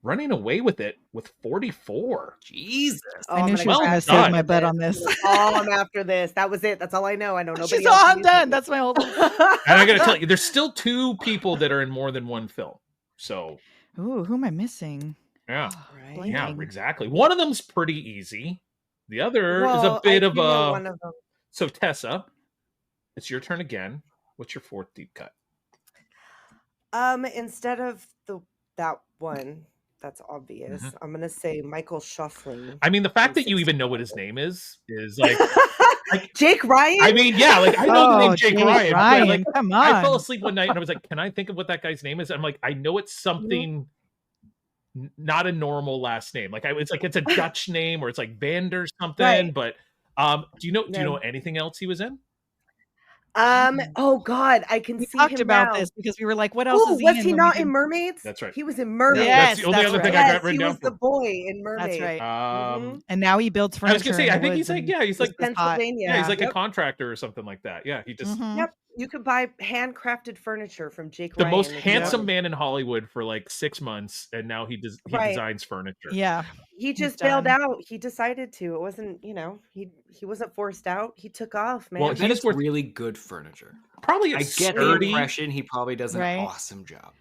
Speaker 1: running away with it with 44.
Speaker 2: Jesus.
Speaker 3: I knew she was going to save my bet on this.
Speaker 4: I'm after this. That was it. That's all I know. I know nobody
Speaker 3: else. I'm done. That's my whole thing.
Speaker 1: And I got to tell you, there's still 2 people that are in more than one film. So.
Speaker 3: Ooh, who am I missing?
Speaker 1: Yeah.
Speaker 3: Right.
Speaker 1: Yeah, exactly. One of them's pretty easy. The other is a bit of a.
Speaker 4: One of them.
Speaker 1: So Tessa, it's your turn again. What's your fourth deep cut?
Speaker 4: Instead of that one, that's obvious. I'm gonna say Michael Shuffling.
Speaker 1: I mean, the fact that you even know what his name is like
Speaker 4: Jake Ryan.
Speaker 1: I mean, yeah, like I know the name Jake Ryan.
Speaker 3: Ryan.
Speaker 1: Like,
Speaker 3: come on.
Speaker 1: I fell asleep one night and I was like, "Can I think of what that guy's name is?" And I'm like, I know it's something, not a normal last name. Like it's a Dutch name or it's like Vander something. Right. But do you know anything else he was in?
Speaker 4: Oh God, I can see
Speaker 3: talked
Speaker 4: him
Speaker 3: about
Speaker 4: now.
Speaker 3: this because we were like, what else is he
Speaker 4: was
Speaker 3: in?
Speaker 4: he not in Mermaids?
Speaker 1: That's right.
Speaker 4: He was in Mermaids.
Speaker 3: Yes,
Speaker 1: that's the only other thing I got written down.
Speaker 4: He was the boy in Mermaids.
Speaker 3: That's right. And now he builds furniture.
Speaker 1: I was gonna say, I think he's like
Speaker 4: Pennsylvania.
Speaker 1: Yeah, he's like a contractor or something like that. Yeah, he just
Speaker 4: Yep. You could buy handcrafted furniture from Jake
Speaker 1: Ryan. The most
Speaker 4: handsome
Speaker 1: handsome man in Hollywood for like 6 months, and now he designs furniture.
Speaker 3: Yeah.
Speaker 4: He just bailed out. He decided to. It wasn't, he wasn't forced out. He took off, man.
Speaker 2: Well, that is really good furniture.
Speaker 1: Probably
Speaker 2: I get the impression he probably does an awesome job.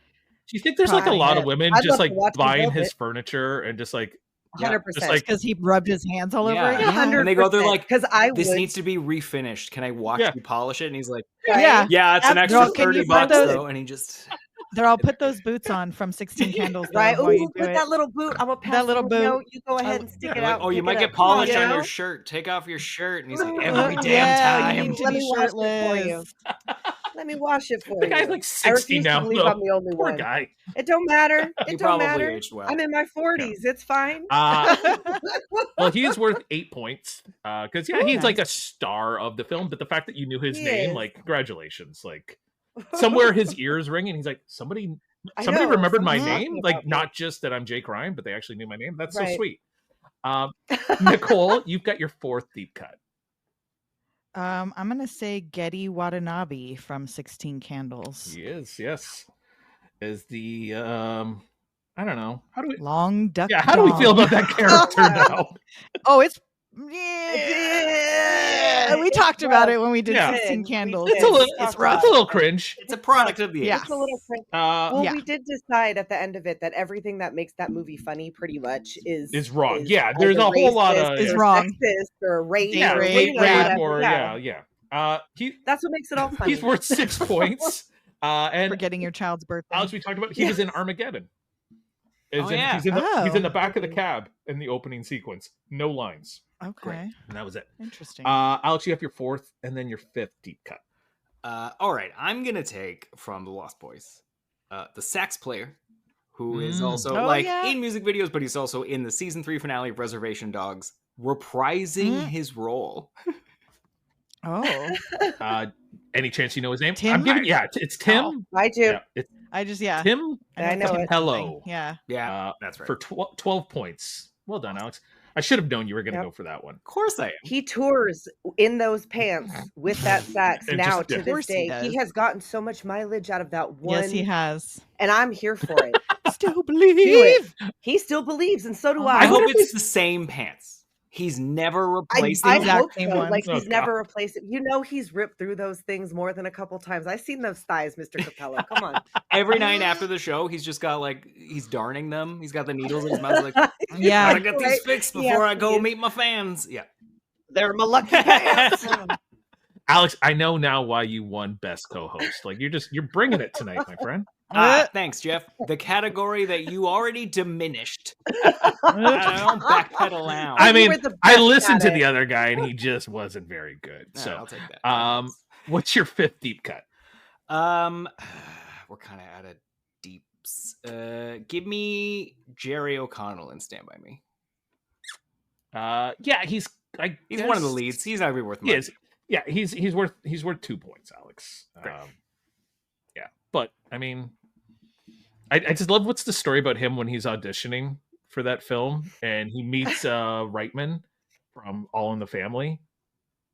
Speaker 1: Do you think there's like a lot of women just like buying his furniture and just like
Speaker 4: 100%.
Speaker 1: Just like
Speaker 3: because he rubbed his hands all over it.
Speaker 2: Yeah.
Speaker 3: Yeah.
Speaker 2: And they go, they're like,
Speaker 4: because
Speaker 2: this needs to be refinished. Can I watch you polish it? And he's like,
Speaker 3: Yeah.
Speaker 2: yeah, it's an
Speaker 3: They're
Speaker 2: extra
Speaker 3: all, "Can you
Speaker 2: $30
Speaker 3: put those-"
Speaker 2: though. And he just
Speaker 3: They're all put those boots on from 16 Candles. though,
Speaker 4: right.
Speaker 3: while you
Speaker 4: Ooh,
Speaker 3: do
Speaker 4: put
Speaker 3: it.
Speaker 4: that little boot. I'm gonna pass
Speaker 3: That little
Speaker 4: you a
Speaker 3: boot.
Speaker 4: note. You go ahead and stick it
Speaker 2: like,
Speaker 4: out.
Speaker 2: oh, you
Speaker 4: pick
Speaker 2: might
Speaker 4: it
Speaker 2: get
Speaker 4: up. Come
Speaker 2: polished on
Speaker 4: you know?
Speaker 2: your shirt. Take off your shirt. And he's like,
Speaker 4: Ooh,
Speaker 2: every damn
Speaker 3: yeah,
Speaker 2: time.
Speaker 3: you need to
Speaker 4: Let
Speaker 3: be
Speaker 4: me wash it for you.
Speaker 3: shirtless.
Speaker 4: Let me wash it for
Speaker 1: the
Speaker 4: you.
Speaker 1: guy's like
Speaker 4: I
Speaker 1: 60
Speaker 4: refuse
Speaker 1: now.
Speaker 4: to believe
Speaker 1: though.
Speaker 4: I'm the only
Speaker 1: Poor
Speaker 4: one.
Speaker 1: guy.
Speaker 4: It don't matter.
Speaker 2: He
Speaker 4: It don't
Speaker 2: probably
Speaker 4: matter.
Speaker 2: aged well.
Speaker 4: I'm in my 40s. It's fine.
Speaker 1: Well, he's worth 8 points because he's
Speaker 3: nice.
Speaker 1: like a star of the film. But the fact that you knew his
Speaker 4: He
Speaker 1: name,
Speaker 4: is.
Speaker 1: like, congratulations! Like, somewhere his ears ring, and he's like, somebody
Speaker 4: I
Speaker 1: somebody
Speaker 4: know,
Speaker 1: remembered my
Speaker 4: someone's
Speaker 1: name,
Speaker 4: talking
Speaker 1: like
Speaker 4: about me.
Speaker 1: not just that I'm Jake Ryan, but they actually knew my name. That's so
Speaker 4: Right.
Speaker 1: sweet. Nicole, you've got your 4th deep cut.
Speaker 3: I'm gonna say Getty Watanabe from 16 Candles.
Speaker 1: He is, yes, is the I don't know, how do we
Speaker 3: Long duck.
Speaker 1: yeah, how do we feel
Speaker 3: dong.
Speaker 1: about that character now?
Speaker 3: Oh, it's yeah. We talked about it when we did
Speaker 1: Yeah.
Speaker 3: 16
Speaker 4: We
Speaker 3: Candles.
Speaker 1: It's a little,
Speaker 3: It's rough.
Speaker 1: it's a little cringe.
Speaker 2: It's a product of the
Speaker 3: Yeah.
Speaker 2: 80s.
Speaker 4: It's a little cringe. Well,
Speaker 3: Yeah.
Speaker 4: we did decide at the end of it that everything that makes that movie funny pretty much is
Speaker 1: Wrong. Yeah, there's
Speaker 4: either
Speaker 1: a whole lot
Speaker 4: racist
Speaker 1: of
Speaker 3: Is
Speaker 4: or
Speaker 3: wrong.
Speaker 4: sexist or rape.
Speaker 3: Date
Speaker 1: yeah,
Speaker 4: or,
Speaker 3: rape,
Speaker 4: you know,
Speaker 1: rape
Speaker 4: whatever.
Speaker 1: or
Speaker 4: Yeah.
Speaker 1: yeah.
Speaker 4: That's what makes it all funny.
Speaker 1: He's worth 6 points. And
Speaker 3: Forgetting your child's birthday.
Speaker 1: Alex, we talked about he was in Armageddon.
Speaker 2: Oh, yeah.
Speaker 1: He's in the
Speaker 3: Oh.
Speaker 1: back of the cab in the opening sequence. No lines.
Speaker 3: Okay.
Speaker 1: And that was it.
Speaker 3: Interesting.
Speaker 1: Alex, you have your 4th and then your 5th deep cut.
Speaker 2: All right, I'm gonna take from the Lost Boys, the sax player, who is also
Speaker 3: Oh,
Speaker 2: like
Speaker 3: yeah.
Speaker 2: in music videos, but he's also in the season 3 finale of Reservation Dogs, reprising his role.
Speaker 3: Oh.
Speaker 1: Any chance you know his name?
Speaker 3: Tim?
Speaker 1: I'm giving it's Tim.
Speaker 4: I do.
Speaker 1: Yeah, it's
Speaker 3: I just
Speaker 1: Tim
Speaker 4: I know it.
Speaker 1: Hello.
Speaker 3: Yeah.
Speaker 2: Yeah, that's right.
Speaker 1: For 12 points. Well done, Alex. I should have known you were going to
Speaker 4: Yep.
Speaker 1: go for that one.
Speaker 2: Of course I am.
Speaker 4: He tours in those pants with that sax
Speaker 1: And
Speaker 4: now
Speaker 1: just-
Speaker 4: to
Speaker 1: yeah.
Speaker 3: Of
Speaker 4: this
Speaker 3: course he
Speaker 4: day.
Speaker 3: does.
Speaker 4: He has gotten so much mileage out of that one.
Speaker 3: Yes, he has.
Speaker 4: And I'm here for it.
Speaker 3: Still
Speaker 4: Do
Speaker 3: believe.
Speaker 4: it. He still believes, and so do
Speaker 3: Oh,
Speaker 4: I.
Speaker 2: I hope
Speaker 4: What if
Speaker 2: it's the same pants. He's never replaced
Speaker 4: I
Speaker 2: them.
Speaker 3: exact
Speaker 4: hope
Speaker 3: same
Speaker 4: so.
Speaker 3: ones.
Speaker 4: Like
Speaker 1: Oh,
Speaker 4: he's
Speaker 1: God.
Speaker 4: never replaced it. You know he's ripped through those things more than a couple times. I've seen those thighs, Mr. Capello. Come on.
Speaker 2: Every night after the show, he's just got like he's darning them. He's got the needles in his mouth. Like,
Speaker 3: Yeah.
Speaker 2: gotta get these
Speaker 4: Right.
Speaker 2: fixed
Speaker 4: Yes,
Speaker 2: before I go
Speaker 4: he is.
Speaker 2: meet my fans. Yeah.
Speaker 4: They're my lucky pants.
Speaker 1: Alex, I know now why you won best co-host. Like you're bringing it tonight, my friend.
Speaker 2: Thanks, Jeff. The category that you already diminished. I don't backpedal out.
Speaker 1: I
Speaker 4: You
Speaker 1: mean,
Speaker 4: were the
Speaker 1: I
Speaker 4: best
Speaker 1: listened
Speaker 4: at
Speaker 1: to
Speaker 4: it.
Speaker 1: the other guy and he just wasn't very good.
Speaker 2: Nah,
Speaker 1: So,
Speaker 2: I'll take that.
Speaker 1: what's your 5th deep cut?
Speaker 2: We're kind of out of deeps. Give me Jerry O'Connell in Stand By Me.
Speaker 1: Yeah, he's
Speaker 2: One of the leads. He's not really worth
Speaker 1: He
Speaker 2: much.
Speaker 1: is. Yeah, he's worth 2 points, Alex.
Speaker 2: Great.
Speaker 1: Yeah, but I mean, I just love what's the story about him when he's auditioning for that film and he meets Reitman from All in the Family,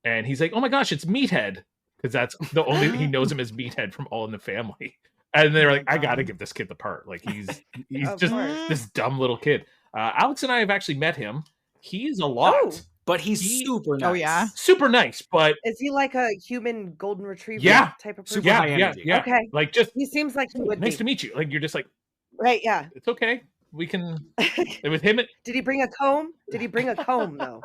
Speaker 1: and he's like, "Oh my gosh, it's Meathead," because that's the only he knows him as Meathead from All in the Family. And they're like, "I gotta give this kid the part. Like he's
Speaker 4: Of
Speaker 1: just
Speaker 4: course.
Speaker 1: this dumb little kid." Alex and I have actually met him. He's a lot.
Speaker 4: Oh.
Speaker 2: But he's super nice.
Speaker 3: Oh, yeah?
Speaker 1: Super nice, but
Speaker 4: Is he like a human golden retriever
Speaker 1: Yeah.
Speaker 4: type of
Speaker 2: Super
Speaker 4: person?
Speaker 2: high
Speaker 1: yeah,
Speaker 2: energy.
Speaker 1: yeah.
Speaker 4: Okay.
Speaker 1: Like just
Speaker 4: He seems like he would
Speaker 1: nice
Speaker 4: be.
Speaker 1: to meet you. Like you're just like,
Speaker 4: Right, yeah.
Speaker 1: it's okay. We can with him.
Speaker 4: Did he bring a comb? Did he bring a comb though?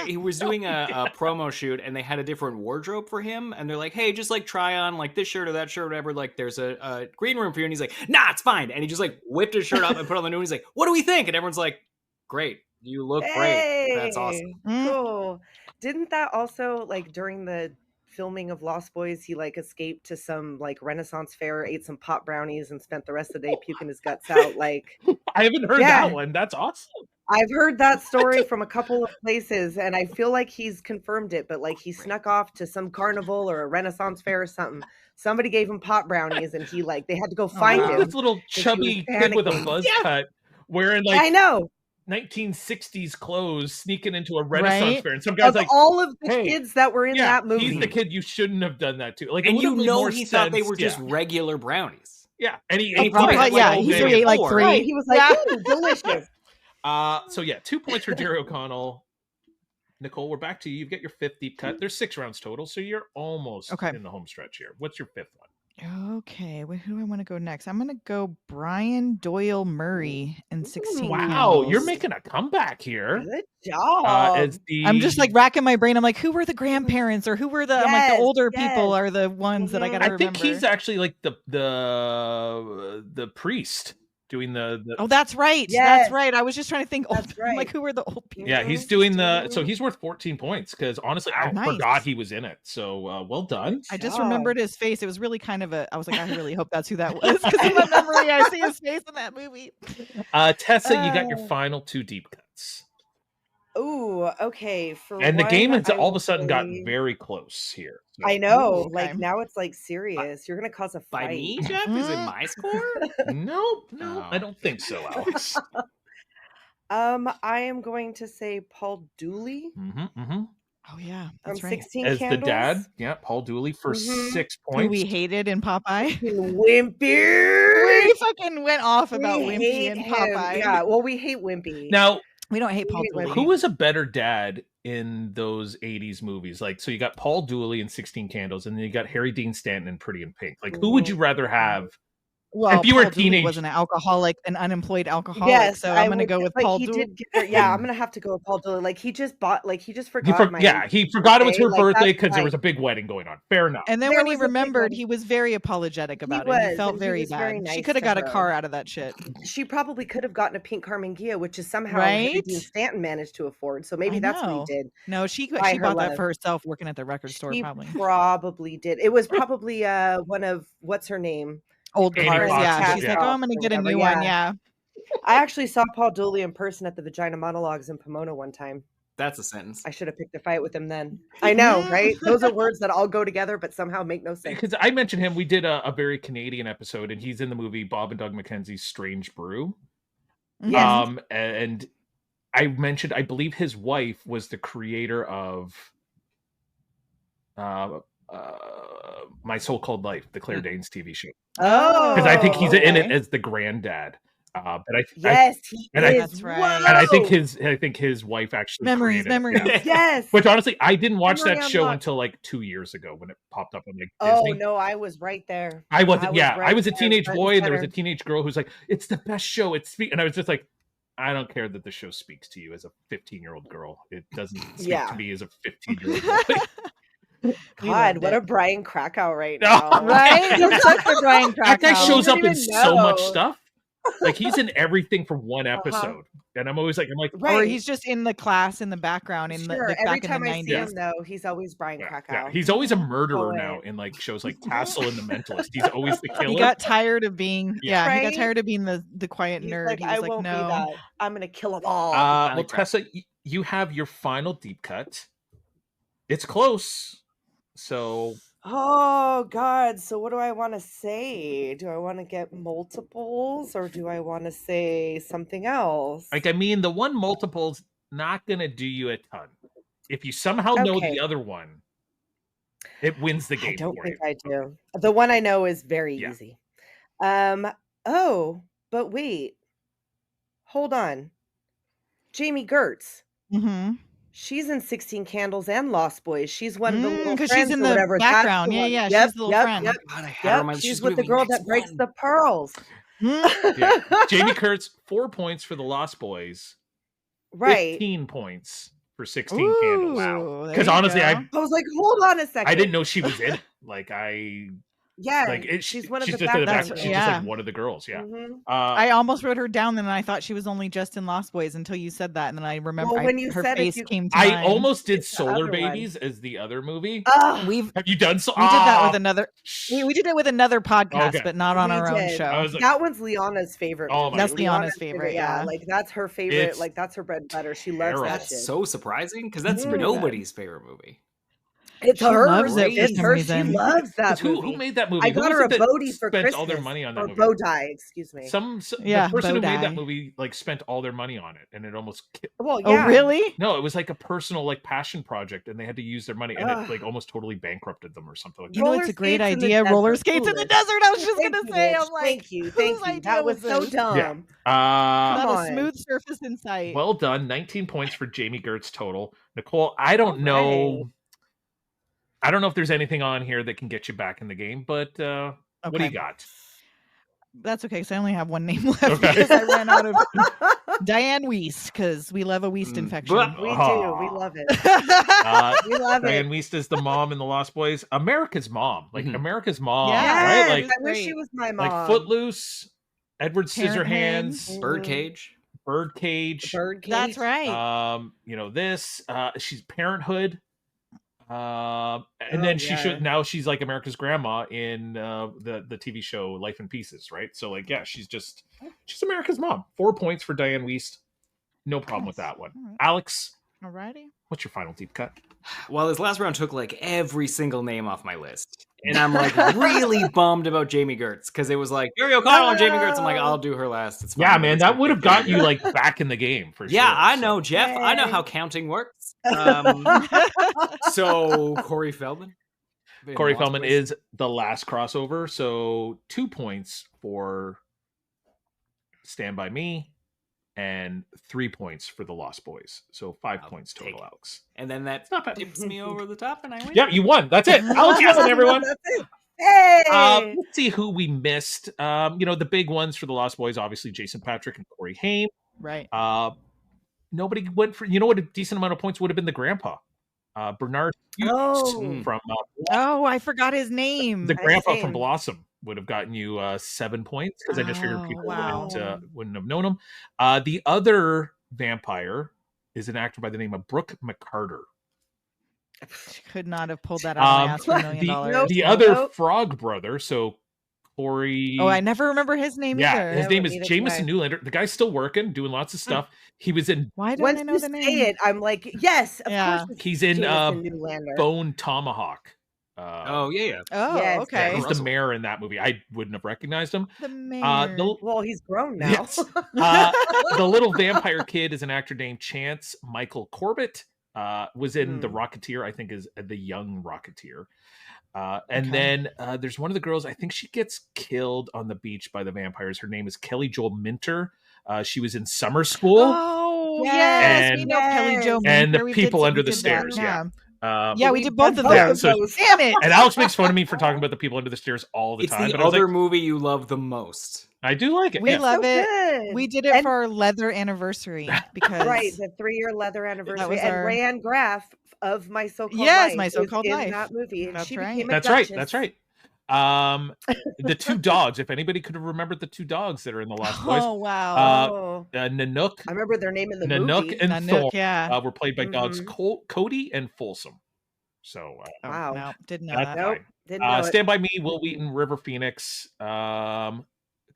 Speaker 2: He was doing a promo shoot and they had a different wardrobe for him and they're like, hey, just like try on like this shirt or that shirt or whatever, like there's a green room for you, and he's like, nah, it's fine. And he just like whipped his shirt up and put on the new one. He's like, what do we think? And everyone's like, great, you look great, that's awesome.
Speaker 4: Cool. Didn't that also like during the filming of Lost Boys, he like escaped to some like Renaissance fair, ate some pot brownies, and spent the rest of the day puking his guts out? Like,
Speaker 1: I haven't heard
Speaker 4: Yeah.
Speaker 1: that one. That's awesome.
Speaker 4: I've heard that story from a couple of places, and I feel like he's confirmed it. But like, he snuck off to some carnival or a Renaissance fair or something. Somebody gave him pot brownies, and he like they had to go find
Speaker 3: wow.
Speaker 4: him.
Speaker 1: This little
Speaker 4: he was
Speaker 1: chubby kid with a
Speaker 4: panicking.
Speaker 1: buzz
Speaker 4: Yeah.
Speaker 1: cut, wearing
Speaker 4: I
Speaker 1: like
Speaker 4: know.
Speaker 1: 1960s clothes, sneaking into a Renaissance
Speaker 3: Right?
Speaker 1: fair, and some guy's
Speaker 4: Of
Speaker 1: like,
Speaker 4: all of the
Speaker 1: "Hey,
Speaker 4: kids that were in
Speaker 1: yeah,
Speaker 4: that movie,
Speaker 1: he's the kid you shouldn't have done that to." Like, it
Speaker 2: And
Speaker 1: would've
Speaker 2: you
Speaker 1: made
Speaker 2: know
Speaker 1: more
Speaker 2: he thought they
Speaker 1: sense.
Speaker 2: were just
Speaker 1: Yeah.
Speaker 2: regular brownies.
Speaker 1: Yeah, and he
Speaker 2: And he
Speaker 1: ate
Speaker 2: probably
Speaker 1: them
Speaker 2: had,
Speaker 1: like
Speaker 2: like,
Speaker 1: all
Speaker 3: he
Speaker 2: day
Speaker 1: day.
Speaker 3: should ate like
Speaker 2: before.
Speaker 3: 3.
Speaker 4: right? He was like,
Speaker 3: Yeah.
Speaker 4: "Ooh, delicious."
Speaker 1: So yeah, 2 points for Jerry O'Connell. Nicole, we're back to you. You've got your 5th deep cut. There's 6 rounds total, so you're almost
Speaker 3: Okay.
Speaker 1: in the home stretch here. What's your 5th one?
Speaker 3: Okay, who do I want to go next? I'm going to go Brian Doyle Murray in 16
Speaker 1: Wow,
Speaker 3: Candles.
Speaker 1: you're making a comeback here.
Speaker 4: Good job.
Speaker 3: I'm just like racking my brain. I'm like, who were the grandparents or who were the? I'm like, the older people are the ones that I got to remember.
Speaker 1: I think he's actually like the priest doing the.
Speaker 3: Oh, that's right. That's right. I was just trying to think.
Speaker 4: That's right.
Speaker 3: I'm like, who are the old people?
Speaker 1: Yeah, he's doing so he's worth 14 points because honestly, I forgot he was in it. So well done.
Speaker 3: I just remembered his face. It was really kind of I was like, I really hope that's who that was because in my memory, I see his face in that movie.
Speaker 1: Tessa, you got your final 2 deep cuts.
Speaker 4: Ooh, okay.
Speaker 1: And the game has all of a sudden gotten very close here.
Speaker 4: So. I know. Like now it's like serious. You're gonna cause a fight.
Speaker 2: By me, Jeff? Is it my score?
Speaker 1: No, I don't think so, Alex.
Speaker 4: I am going to say Paul Dooley.
Speaker 3: Oh yeah, that's
Speaker 4: from
Speaker 3: right.
Speaker 4: 16
Speaker 1: As
Speaker 4: Candles.
Speaker 1: the dad, yeah, Paul Dooley for 6 points.
Speaker 3: Who we hated in Popeye.
Speaker 4: Wimpy.
Speaker 3: We fucking went off about Wimpy and Popeye.
Speaker 4: Yeah, well, we hate Wimpy.
Speaker 1: Now,
Speaker 3: we don't hate Paul Dooley.
Speaker 1: Who was a better dad in those 80s movies? Like, so you got Paul Dooley in 16 Candles, and then you got Harry Dean Stanton in Pretty in Pink. Like, who would you rather have?
Speaker 3: Well,
Speaker 1: if you were a teenager,
Speaker 3: was an alcoholic, an unemployed alcoholic.
Speaker 4: Yes,
Speaker 3: so I'm going to go with Paul Dooley.
Speaker 4: Yeah, I'm going to have to go with Paul Dooley. Like he just forgot.
Speaker 1: He forgot it was her birthday because there was a big wedding going on. Fair enough.
Speaker 3: And then when he remembered, he was very apologetic about it. He felt very bad. Very nice she could have got a car out of that shit.
Speaker 4: She probably could have gotten a pink Carmen Ghia, which is somehow Harry Dean Stanton managed to afford. So maybe that's what he did.
Speaker 3: No, she bought that for herself working at the record store.
Speaker 4: Probably did. It was probably one of what's her name.
Speaker 3: Old cars, yeah. She's like, oh, I'm going to get a new one, yeah.
Speaker 4: I actually saw Paul Dooley in person at the Vagina Monologues in Pomona one time.
Speaker 2: That's a sentence.
Speaker 4: I should have picked a fight with him then. I know, right? Those are words that all go together, but somehow make no sense.
Speaker 1: Because I mentioned him, we did a very Canadian episode, and he's in the movie Bob and Doug McKenzie's Strange Brew.
Speaker 4: Yes.
Speaker 1: And I mentioned, I believe his wife was the creator of My So-Called Life, the Claire Danes TV show.
Speaker 4: Oh,
Speaker 1: because I think he's in it as the granddad. But
Speaker 3: that's right.
Speaker 1: And I think his wife actually
Speaker 3: memories.
Speaker 4: Yes.
Speaker 1: Which honestly, I didn't watch that show until like 2 years ago when it popped up on like Disney.
Speaker 4: Oh no, I was right there.
Speaker 1: I wasn't. I was a teenage boy, and there was a teenage girl who's like, "It's the best show." And I was just like, I don't care that the show speaks to you as a 15-year-old girl. It doesn't speak to me as a 15-year-old boy.
Speaker 4: God, what a Brian Krakow right now.
Speaker 3: Right? You're such a Brian Krakow.
Speaker 1: That guy shows up in so much stuff. Like he's in everything for one episode. And I'm like,
Speaker 3: right. Or he's just in the class in the background in the
Speaker 4: every
Speaker 3: back
Speaker 4: time
Speaker 3: in the
Speaker 4: I
Speaker 3: 90s.
Speaker 4: see him though, he's always Brian Krakow.
Speaker 1: Yeah. He's always a murderer now in like shows like Castle and The Mentalist. He's always the killer.
Speaker 3: He got tired of being he got tired of being the quiet nerd.
Speaker 4: Like, I won't be that. I'm gonna kill them all.
Speaker 1: Well, Tessa, you have your final deep cut. It's close. So
Speaker 4: oh God, so what do I want to say? Do I want to get multiples or do I want to say something else?
Speaker 1: Like, I mean, the one multiple's not gonna do you a ton. If you somehow know the other one, it wins the game.
Speaker 4: I don't think I do. The one I know is very easy. Oh, but wait. Hold on. Jamie Gertz.
Speaker 3: Mm-hmm.
Speaker 4: She's in 16 Candles and Lost Boys. She's one of the little friends
Speaker 3: she's in the
Speaker 4: whatever.
Speaker 3: background. Yeah.
Speaker 4: Yep,
Speaker 3: she's the little friend.
Speaker 4: Yep. She's with the girl that breaks the pearls.
Speaker 1: Jamie Gertz, 4 points for the Lost Boys.
Speaker 4: Right.
Speaker 1: 15 points for 16 Candles.
Speaker 3: Wow.
Speaker 1: Because honestly, I
Speaker 4: was like, hold on a second.
Speaker 1: I didn't know she was in it.
Speaker 4: She's one of the
Speaker 1: background. She's just like one of the girls. Yeah.
Speaker 4: Mm-hmm.
Speaker 3: I almost wrote her down, and I thought she was only just in Lost Boys until you said that, and then I remember her face came to mind.
Speaker 1: I almost did Solar Babies as the other movie.
Speaker 3: Have you done so? We did that with another. We did it with another podcast, but not on our own show.
Speaker 4: Like, that one's Liana's favorite.
Speaker 3: That's Liana's favorite. Yeah,
Speaker 4: like that's her favorite. Like that's her bread and butter. She loves that shit.
Speaker 2: That's so surprising because that's nobody's favorite movie.
Speaker 4: It's hers.
Speaker 3: It's her.
Speaker 4: She loves that movie.
Speaker 1: Who made that movie?
Speaker 4: I got her a Bodhi for Christmas.
Speaker 1: Spent all their money on that movie.
Speaker 4: Bodhi, excuse me.
Speaker 1: The person who made that movie like spent all their money on it, and it almost.
Speaker 4: Well, yeah.
Speaker 3: Oh, really?
Speaker 1: No, it was like a personal like passion project, and they had to use their money, and it like almost totally bankrupted them or something like that.
Speaker 3: You know, it's a great idea. Roller skates in the desert. I was just gonna say. I'm like,
Speaker 4: thank you. That was so dumb.
Speaker 1: Yeah.
Speaker 3: Not a smooth surface in sight.
Speaker 1: Well done. 19 points for Jamie Gertz total. Nicole, I don't know. I don't know if there's anything on here that can get you back in the game, but
Speaker 3: Okay.
Speaker 1: What do you got?
Speaker 3: That's okay, because I only have one name left because I ran out of Diane Wiest, because we love a Wiest infection.
Speaker 4: We do. We love it. We love
Speaker 1: Diane
Speaker 4: it.
Speaker 1: Wiest is the mom in The Lost Boys. America's mom. Like, America's mom,
Speaker 3: Yeah.
Speaker 1: right? Like,
Speaker 4: I wish she was my mom.
Speaker 1: like Footloose, Edward
Speaker 3: Parenthood.
Speaker 1: Scissorhands,
Speaker 2: Birdcage.
Speaker 1: Birdcage.
Speaker 3: That's right.
Speaker 1: You know, this. She's Parenthood. And then now she's like America's grandma in the TV show Life in Pieces, right? So like, yeah, she's America's mom. 4 points for Diane Wiest. No problem with that one.
Speaker 3: Right.
Speaker 1: Alex,
Speaker 3: Alrighty.
Speaker 1: what's your final deep cut?
Speaker 2: Well, this last round took like every single name off my list. And I'm like really bummed about Jamie Gertz because it was like Gary O'Connell and Jamie Gertz. I'm like, I'll do her last. It's fine.
Speaker 1: Yeah, man, that would have got you like back in the game for sure.
Speaker 2: Yeah, I know, Jeff. I know how counting works. So Corey Feldman.
Speaker 1: Corey Feldman is the last crossover. So 2 points for Stand By Me and 3 points for The Lost Boys. So 5 points total, Alex.
Speaker 2: And then that tips me over the top and I win.
Speaker 1: Yeah, you won. That's it. Alex won, everyone.
Speaker 4: Hey!
Speaker 1: Let's see who we missed. The big ones for The Lost Boys, obviously Jason Patrick and Corey Haim.
Speaker 3: Right.
Speaker 1: Nobody went for, what a decent amount of points would have been the grandpa. Bernard Hughes from
Speaker 3: I forgot his name.
Speaker 1: the grandpa from Blossom would have gotten you 7 points because I just figured people wouldn't have known him. The other vampire is an actor by the name of Brooke McCarter.
Speaker 3: Could not have pulled that out of my ass for $1 million.
Speaker 1: The other Frog brother, so Corey.
Speaker 3: Oh, I never remember his name either.
Speaker 1: His name is Jameson Newlander. The guy's still working, doing lots of stuff. He was in.
Speaker 3: Why don't I know the name?
Speaker 4: Say it, I'm like, yes, of course.
Speaker 1: He's in Bone Tomahawk.
Speaker 2: Oh, yeah.
Speaker 3: Oh,
Speaker 4: yes,
Speaker 3: okay.
Speaker 1: Yeah, he's the mayor in that movie. I wouldn't have recognized him.
Speaker 3: The mayor.
Speaker 4: Well, he's grown now.
Speaker 1: Yes. The little vampire kid is an actor named Chance Michael Corbett. Was in The Rocketeer, I think is the young Rocketeer. Then there's one of the girls, I think she gets killed on the beach by the vampires. Her name is Kelly Joel Minter. She was in Summer School.
Speaker 3: Oh, yes.
Speaker 1: And,
Speaker 3: we know Kelly Jo Minter.
Speaker 1: And the
Speaker 3: we
Speaker 1: people under the stairs.
Speaker 3: Yeah.
Speaker 1: Yeah,
Speaker 3: we did both of them.
Speaker 1: So,
Speaker 3: damn it.
Speaker 1: And Alex makes fun of me for talking about the people under the stairs all the time.
Speaker 2: It's the other movie you love the most.
Speaker 1: I do like it.
Speaker 3: We love it.
Speaker 4: Good.
Speaker 3: We did it for our leather anniversary because
Speaker 4: the 3-year leather anniversary. And Ryan Graff of My So-Called Life.
Speaker 3: My So-Called Life.
Speaker 4: In that movie. And
Speaker 3: That's
Speaker 4: she
Speaker 3: right.
Speaker 4: became a
Speaker 1: That's
Speaker 4: Duchess.
Speaker 1: right. That's right. The two dogs. If anybody could have remembered the two dogs that are in The Lost Boys.
Speaker 3: Oh wow.
Speaker 1: Nanook.
Speaker 4: I remember their name in the
Speaker 1: Nanook
Speaker 4: movie.
Speaker 1: and Thorn
Speaker 3: yeah.
Speaker 1: were played by dogs Cody and Folsom. So
Speaker 3: wow. No, didn't know that.
Speaker 4: Nope. Didn't know it.
Speaker 1: Stand By Me, Will Wheaton, River Phoenix.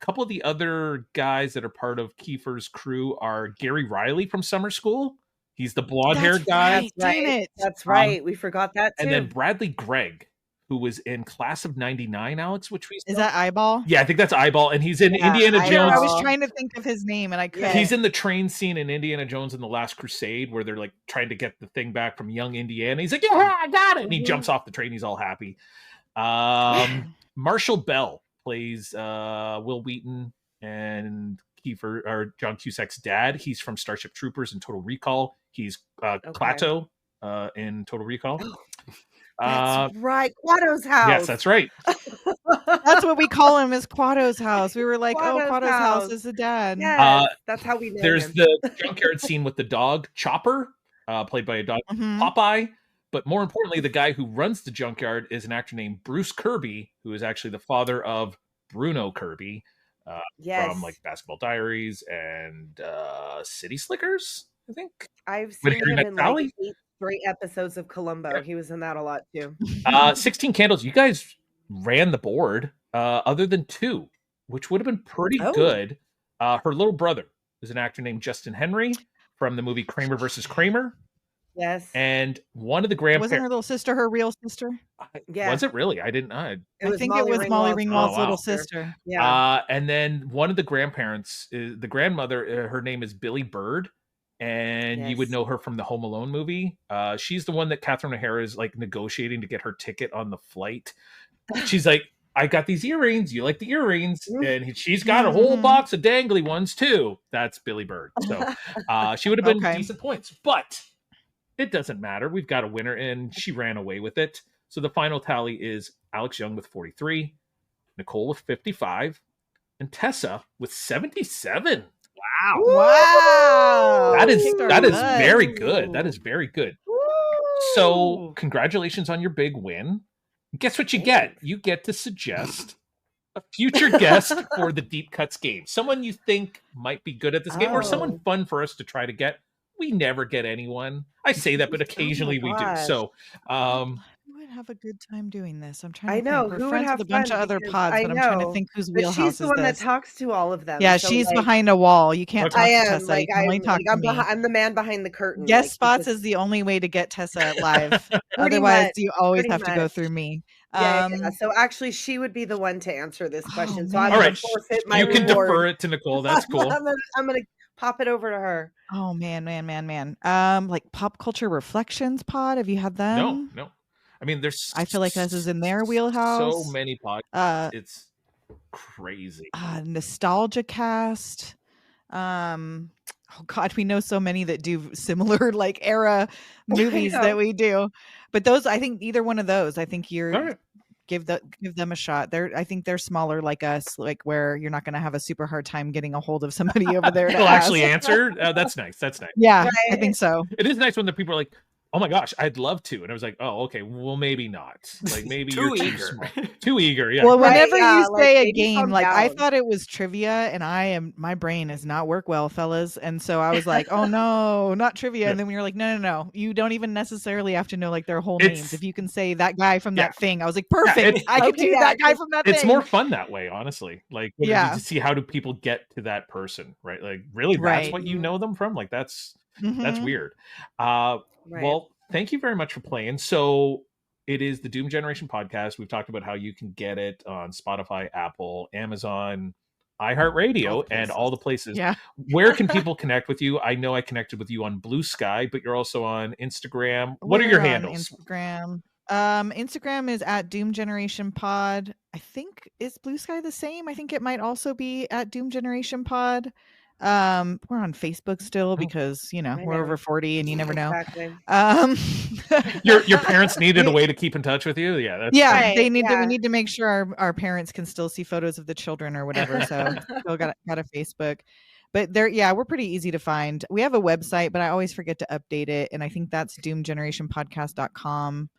Speaker 1: A couple of the other guys that are part of Kiefer's crew are Gary Riley from Summer School. He's the blonde-haired guy.
Speaker 3: Right.
Speaker 4: That's right. We forgot that too.
Speaker 1: And then Bradley Gregg, who was in Class of '99, Alex, which we
Speaker 3: Is that Eyeball?
Speaker 1: Yeah, I think that's Eyeball, and he's in Indiana Jones.
Speaker 3: I was trying to think of his name, and I couldn't.
Speaker 1: He's in the train scene in Indiana Jones and the Last Crusade, where they're like trying to get the thing back from young Indiana. He's like, "Yeah, I got it!" And he jumps off the train. He's all happy. Marshall Bell plays Will Wheaton and Kiefer or John Cusack's dad. He's from Starship Troopers and Total Recall. He's Klaatu in Total Recall.
Speaker 4: That's right. Quato's house.
Speaker 1: Yes, that's right.
Speaker 3: That's what we call him, is Quato's house. We were like, Quato's house is the dad.
Speaker 4: Yes, that's how we know
Speaker 1: There's
Speaker 4: him.
Speaker 1: the junkyard scene with the dog Chopper, played by a dog Popeye. But more importantly, the guy who runs the junkyard is an actor named Bruce Kirby, who is actually the father of Bruno Kirby from like Basketball Diaries and City Slickers, I think.
Speaker 4: I've seen him in like 8 straight episodes of Columbo. Yeah. He was in that a lot too.
Speaker 1: 16 Candles. You guys ran the board other than 2, which would have been pretty good. Her little brother is an actor named Justin Henry from the movie Kramer versus Kramer.
Speaker 4: Yes.
Speaker 1: And one of the grandparents.
Speaker 3: Wasn't her little sister her real sister?
Speaker 1: Yeah. Was it really? I didn't know.
Speaker 3: I think it was Molly Ringwald's little sister.
Speaker 1: Yeah. And then one of the grandparents, the grandmother, her name is Billy Bird. And you would know her from the Home Alone movie. She's the one that Catherine O'Hara is like negotiating to get her ticket on the flight. She's like, I got these earrings. You like the earrings? And she's got a whole box of dangly ones too. That's Billy Bird. So she would have been decent points. But it doesn't matter. We've got a winner, and she ran away with it. So the final tally is Alex Young with 43, Nicole with 55, and Tessa with 77.
Speaker 3: Wow.
Speaker 1: That is very good. That is very good. So congratulations on your big win. Guess what you get? You get to suggest a future guest for the Deep Cuts game. Someone you think might be good at this game, or someone fun for us to try to get. We never get anyone. I say that, but occasionally we do. So
Speaker 3: who would have a good time doing this? I'm trying to think. We're
Speaker 4: who
Speaker 3: friends with a bunch of other pods, but I'm trying to think whose wheelhouse
Speaker 4: she's the
Speaker 3: is
Speaker 4: one
Speaker 3: this.
Speaker 4: that talks to all of them.
Speaker 3: Yeah, she's behind a wall. You can't talk to Tessa. You can only talk to me.
Speaker 4: I'm the man behind the curtain.
Speaker 3: Guest spots is the only way to get Tessa live. Otherwise, you always have to go through me.
Speaker 4: Yeah. So actually, she would be the one to answer this question. So I'm
Speaker 1: all right,
Speaker 4: forfeit my
Speaker 1: you can
Speaker 4: reward.
Speaker 1: defer it to Nicole. That's cool.
Speaker 4: I'm gonna pop it over to her.
Speaker 3: Oh man. Like Pop Culture Reflections pod. Have you had them?
Speaker 1: No. I mean, I
Speaker 3: feel like this is in their wheelhouse.
Speaker 1: So many podcasts. It's crazy.
Speaker 3: Nostalgia Cast. Oh God, we know so many that do similar like era movies that we do. But those, I think either one of those, I think give them a shot. I think they're smaller like us, like where you're not going to have a super hard time getting a hold of somebody over there.
Speaker 1: They'll actually answer. That's nice.
Speaker 3: Yeah, right? I think so.
Speaker 1: It is nice when the people are like, oh my gosh, I'd love to. And I was like, oh, okay, well, maybe not. Like, maybe
Speaker 2: too
Speaker 1: you're
Speaker 2: eager.
Speaker 1: too small. Too eager, yeah.
Speaker 3: Well, whenever you say a game, like I thought it was trivia, and my brain does not work well, fellas. And so I was like, oh no, not trivia. And then we were like, no. You don't even necessarily have to know like their whole names. If you can say that guy from that thing, I was like, perfect. I could do that guy from that thing.
Speaker 1: It's more fun that way, honestly. Like, to see how do people get to that person, right? Like, really, that's what you know them from? Like, that's weird. Well, thank you very much for playing. So it is the Doom Generation podcast. We've talked about how you can get it on Spotify, Apple, Amazon, iHeartRadio, and all the places.
Speaker 3: Yeah.
Speaker 1: Where can people connect with you? I know I connected with you on Blue Sky, but you're also on Instagram. What are your handles?
Speaker 3: Instagram is at Doom Generation Pod. I think is Blue Sky the same? I think it might also be at Doom Generation Pod. We're on Facebook still because we're over 40 and you never know.
Speaker 4: Exactly.
Speaker 1: Your parents needed a way to keep in touch with you.
Speaker 3: They need we need to make sure our parents can still see photos of the children or whatever. So still got a Facebook. But we're pretty easy to find. We have a website, but I always forget to update it. And I think that's doomgenerationpodcast.com.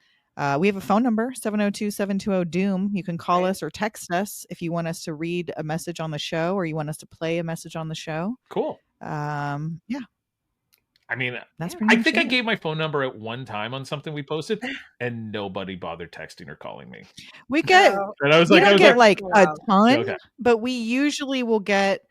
Speaker 3: We have a phone number, 702-720-DOOM. You can call us or text us if you want us to read a message on the show or you want us to play a message on the show.
Speaker 1: Cool.
Speaker 3: Yeah.
Speaker 1: I mean,
Speaker 3: that's
Speaker 1: I think I gave my phone number at one time on something we posted and nobody bothered texting or calling me.
Speaker 3: We get,
Speaker 1: and I was
Speaker 3: we
Speaker 1: like,
Speaker 3: don't get like a ton,
Speaker 1: okay.
Speaker 3: But we usually will get,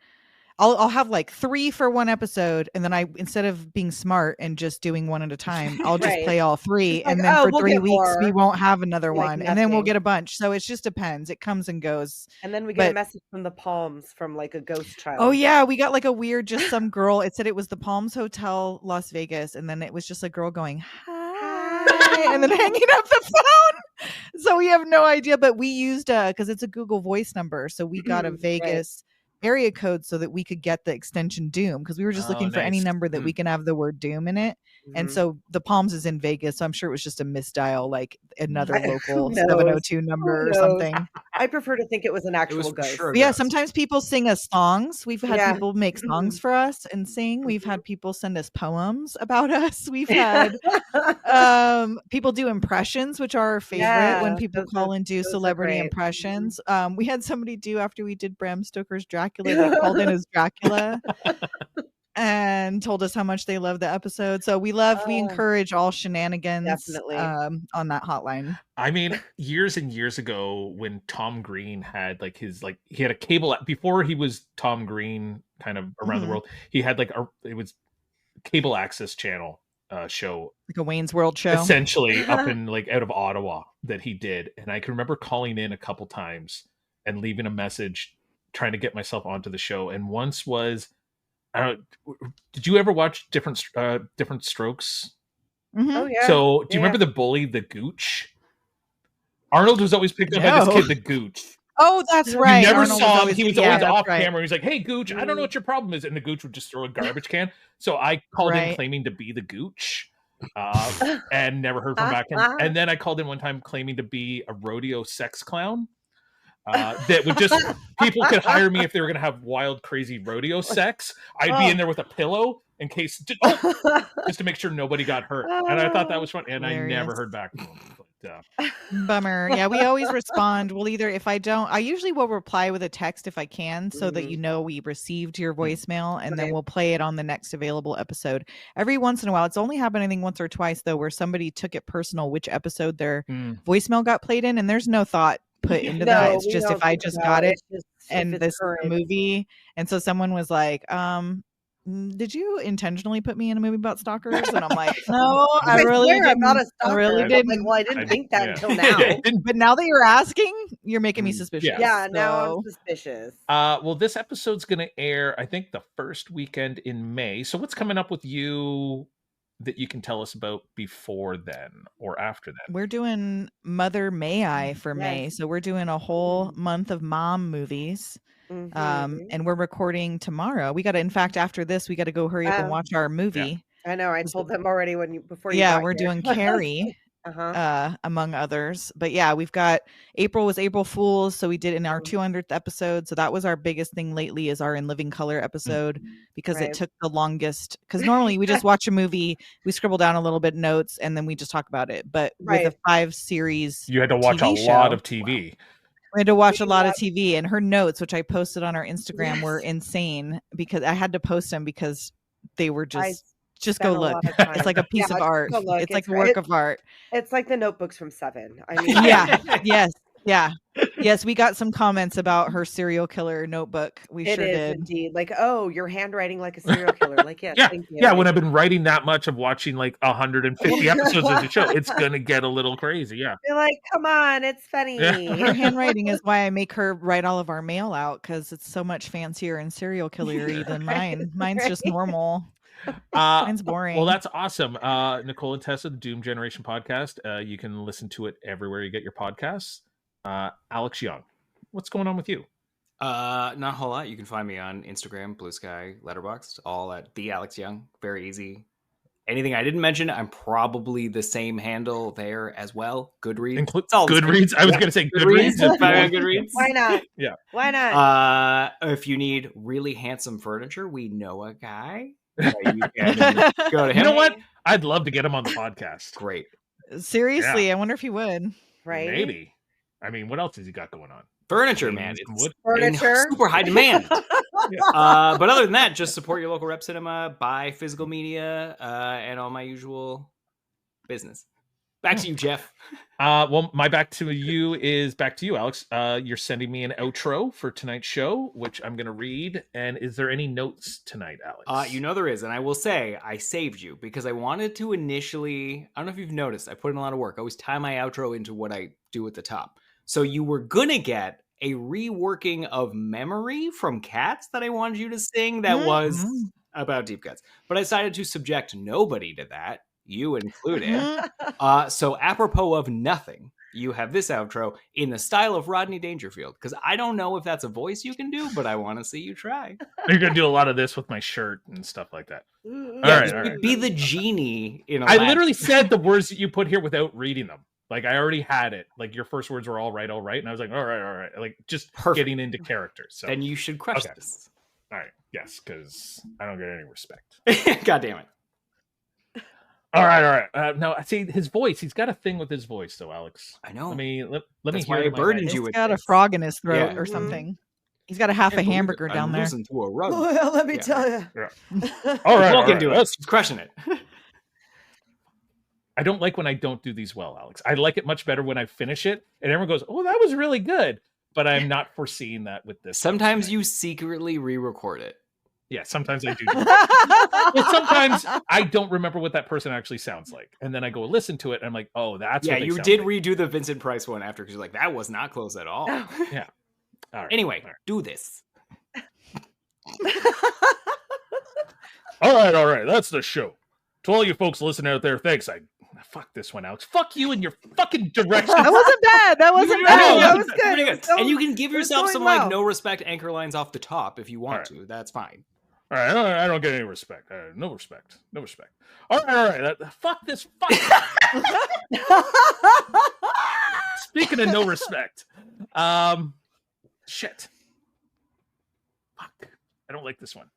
Speaker 3: I'll have like 3 for one episode, and then instead of being smart and just doing one at a time, I'll just play all 3, and then for 3 weeks we won't have another one, and then we'll get a bunch. So it just depends. It comes and goes.
Speaker 4: And then we get a message from the Palms from like a ghost child.
Speaker 3: Oh yeah, we got like a weird, just some girl. It said it was the Palms Hotel, Las Vegas, and then it was just a girl going hi, and then hanging up the phone. So we have no idea, but we used because it's a Google Voice number, so we got a Vegas area code so that we could get the extension Doom, because we were just looking for any number that we can have the word Doom in it. And so the Palms is in Vegas, so I'm sure it was just a misdial, like another local 702 number or something.
Speaker 4: I prefer to think it was an actual ghost.
Speaker 3: Sure, yeah, sometimes people sing us songs. We've had people make songs for us and sing. We've had people send us poems about us. We've had people do impressions, which are our favorite, when people call and do celebrity impressions. We had somebody do, after we did Bram Stoker's Dracula, they called in as Dracula and told us how much they love the episode. So we encourage all shenanigans on that hotline.
Speaker 1: I mean, years and years ago when Tom Green had like he had a cable before he was Tom Green kind of around the world, he had like it was cable access channel show,
Speaker 3: like a Wayne's World show,
Speaker 1: essentially up in like out of Ottawa that he did. And I can remember calling in a couple times and leaving a message trying to get myself onto the show. And once was, did you ever watch Different Strokes?
Speaker 3: Mm-hmm.
Speaker 4: Oh yeah.
Speaker 1: So do you remember the bully, the Gooch? Arnold was always picked up by this kid, the Gooch.
Speaker 3: Oh, that's right.
Speaker 1: You never
Speaker 3: Arnold
Speaker 1: saw him. He was always off
Speaker 3: right.
Speaker 1: camera. He was like, "Hey, Gooch, I don't know what your problem is," and the Gooch would just throw a garbage can. So I called in claiming to be the Gooch, and never heard from back. And then I called in one time claiming to be a rodeo sex clown. that would just people could hire me if they were going to have wild, crazy rodeo sex. I'd be in there with a pillow in case, just to make sure nobody got hurt. And I thought that was fun, and
Speaker 3: Hilarious.
Speaker 1: I never heard back from them. But,
Speaker 3: Bummer. Yeah, we always respond. Well, either if I don't, I usually will reply with a text if I can, so that you know we received your voicemail, and then we'll play it on the next available episode. Every once in a while, it's only happened I think once or twice though, where somebody took it personal which episode their voicemail got played in, and there's no thought put into that. It's just if I just got it and this movie, and so someone was like, did you intentionally put me in a movie about stalkers? And I'm like, no, I really didn't.
Speaker 4: I'm not a stalker.
Speaker 3: I really didn't.
Speaker 4: Like, well, I didn't think that until now.
Speaker 3: But now that you're asking, you're making me suspicious.
Speaker 4: Yeah, now I'm suspicious.
Speaker 1: Well, this episode's going to air, I think, the first weekend in May. So what's coming up with you that you can tell us about before then or after then?
Speaker 3: We're doing Mother May I for May. So we're doing a whole month of mom movies. And we're recording tomorrow. We got to, in fact, after this, we got to go hurry up and watch our movie.
Speaker 4: I know. I told them already before you.
Speaker 3: Yeah,
Speaker 4: got
Speaker 3: we're
Speaker 4: here.
Speaker 3: doing Carrie, among others. But yeah, we've got April was April Fools, so we did in our 200th episode. So that was our biggest thing lately, is our In Living Color episode, because it took the longest. Because normally we just watch a movie, we scribble down a little bit notes, and then we just talk about it. But with a 5-series,
Speaker 1: you had to watch
Speaker 3: TV
Speaker 1: a lot of TV.
Speaker 3: We had to watch a lot of TV, and her notes, which I posted on our Instagram, were insane, because I had to post them because they were just go look. It's like a piece of art. It's like a work of art.
Speaker 4: It's like the notebooks from Seven. I mean,
Speaker 3: yes. We got some comments about her serial killer notebook. We sure did.
Speaker 4: Indeed. Like, oh, you're handwriting like a serial killer. Like, yes, thank you.
Speaker 1: Yeah, when I've been writing that much of watching like 150 episodes of the show, it's gonna get a little crazy. Yeah.
Speaker 4: You're like, come on, it's funny.
Speaker 3: Her handwriting is why I make her write all of our mail out, because it's so much fancier and serial killer-y than mine. Mine's just normal. Mine's boring.
Speaker 1: Well, that's awesome. Nicole and Tessa, the Doom Generation podcast. You can listen to it everywhere you get your podcasts. Alex Young, what's going on with you?
Speaker 2: Not a whole lot. You can find me on Instagram, Blue Sky, Letterboxd, all at the Alex Young. Very easy. Anything I didn't mention, I'm probably the same handle there as well. Goodreads.
Speaker 1: Goodreads. I was going to say Goodreads.
Speaker 2: Goodreads.
Speaker 4: Why not?
Speaker 1: Yeah.
Speaker 4: Why not?
Speaker 2: If you need really handsome furniture, we know a guy. You can go to him.
Speaker 1: You know what? I'd love to get him on the podcast.
Speaker 2: Great.
Speaker 3: Seriously, I wonder if he would.
Speaker 4: Right?
Speaker 1: Maybe. I mean, what else has he got going on?
Speaker 2: Furniture, man. It's
Speaker 4: furniture.
Speaker 2: Super high demand. But other than that, just support your local rep cinema, buy physical media, and all my usual business. Back to you, Jeff.
Speaker 1: Well, my back to you is back to you, Alex. You're sending me an outro for tonight's show, which I'm going to read. And is there any notes tonight, Alex?
Speaker 2: You know there is. And I will say I saved you because I wanted to initially, I don't know if you've noticed, I put in a lot of work. I always tie my outro into what I do at the top. So you were going to get a reworking of Memory from Cats that I wanted you to sing that was about deep cuts. But I decided to subject nobody to that, you included. So apropos of nothing, you have this outro in the style of Rodney Dangerfield. Because I don't know if that's a voice you can do, but I want to see you try.
Speaker 1: You're going to do a lot of this with my shirt and stuff like that.
Speaker 2: All right. Be the genie in
Speaker 1: I literally said the words that you put here without reading them. Like, I already had it. Like, your first words were all right. And I was like, all right. Like, just getting into characters. So
Speaker 2: then you should crush this.
Speaker 1: All right. Yes, because I don't get any respect.
Speaker 2: God damn it.
Speaker 1: All right. No, I see his voice. He's got a thing with his voice, though, Alex.
Speaker 2: I know.
Speaker 1: Let me
Speaker 2: That's
Speaker 1: hear
Speaker 2: why I burdened you with
Speaker 3: He's got a frog in his throat or something. He's got a half a hamburger down there.
Speaker 2: To a rug.
Speaker 4: Well, let me tell you.
Speaker 1: Yeah. All right.
Speaker 2: Walk into it. He's crushing it.
Speaker 1: I don't like when I don't do these well, Alex. I like it much better when I finish it and everyone goes, "Oh, that was really good." But I'm not foreseeing that with this.
Speaker 2: Sometimes you secretly re-record it.
Speaker 1: Yeah, sometimes I do. But sometimes I don't remember what that person actually sounds like, and then I go listen to it, and I'm like, "Oh, that's what they
Speaker 2: you
Speaker 1: sound
Speaker 2: did
Speaker 1: like."
Speaker 2: Redo the Vincent Price one after because you're like, that was not close at all.
Speaker 1: Yeah. All right.
Speaker 2: Anyway, do this.
Speaker 1: All right. That's the show. To all you folks listening out there, thanks. Fuck this one, Alex. Fuck you and your fucking direction.
Speaker 3: That wasn't bad. That was good.
Speaker 2: Pretty good. And you can give yourself some like no respect anchor lines off the top if you want to. That's fine.
Speaker 1: All right, I don't get any respect. No respect. All right. Fuck this. Speaking of no respect, Shit. Fuck. I don't like this one.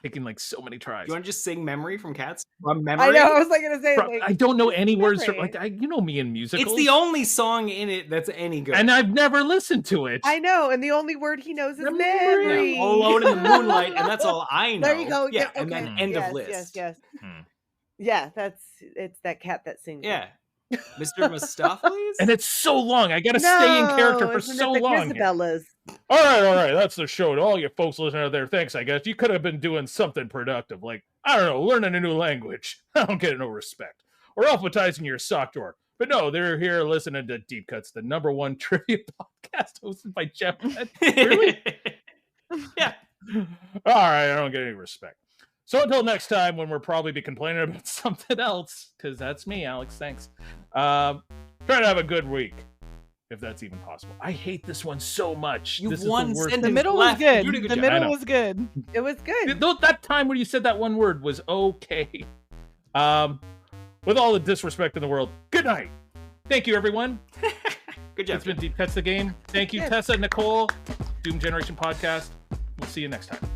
Speaker 1: Taking like so many tries.
Speaker 2: You want to just sing "Memory" from Cats? Memory.
Speaker 4: I know. I was like gonna say.
Speaker 1: Bro,
Speaker 4: Like,
Speaker 1: I don't know any words.
Speaker 4: Memory.
Speaker 1: Like you know me in musicals.
Speaker 2: It's the only song in it that's any good.
Speaker 1: And I've never listened to it.
Speaker 4: I know, and the only word he knows is
Speaker 1: Memory.
Speaker 4: memory.
Speaker 2: Yeah, All Alone in the Moonlight, and that's all I know.
Speaker 4: There you go.
Speaker 2: Yeah,
Speaker 4: Yeah,
Speaker 2: and then
Speaker 4: okay.
Speaker 2: end
Speaker 4: Yes,
Speaker 2: of list.
Speaker 4: Yes.
Speaker 1: Hmm.
Speaker 4: Yeah, it's that cat that sings.
Speaker 2: Yeah, Mr. Mistopheles.
Speaker 1: And it's so long. I gotta stay in character for
Speaker 4: isn't
Speaker 1: so
Speaker 4: it the
Speaker 1: long.
Speaker 4: Grisabellas?
Speaker 1: All right. That's the show. To all you folks listening out there, thanks, I guess. You could have been doing something productive, like, I don't know, learning a new language. I don't get no respect. Or alphabetizing your sock drawer. But no, they're here listening to Deep Cuts, the #1 trivia podcast hosted by Jeff. Really?
Speaker 2: Yeah.
Speaker 1: All right, I don't get any respect. So until next time, when we'll probably be complaining about something else, because that's me, Alex. Thanks. Try to have a good week, if that's even possible. I hate this one so much.
Speaker 2: You've
Speaker 1: This is
Speaker 2: one
Speaker 1: the worst.
Speaker 2: sentence
Speaker 3: The middle was
Speaker 2: left.
Speaker 3: good.
Speaker 2: You did a good
Speaker 3: The
Speaker 2: job.
Speaker 1: I
Speaker 3: middle
Speaker 1: know.
Speaker 3: was good.
Speaker 4: It was good.
Speaker 1: That time when you said that one word was okay. With all the disrespect in the world, good night. Thank you, everyone.
Speaker 2: Good job.
Speaker 1: It's been Deep Cuts the Game. Thank you,
Speaker 4: Yes.
Speaker 1: Tessa, Nicole, Doom Generation Podcast. We'll see you next time.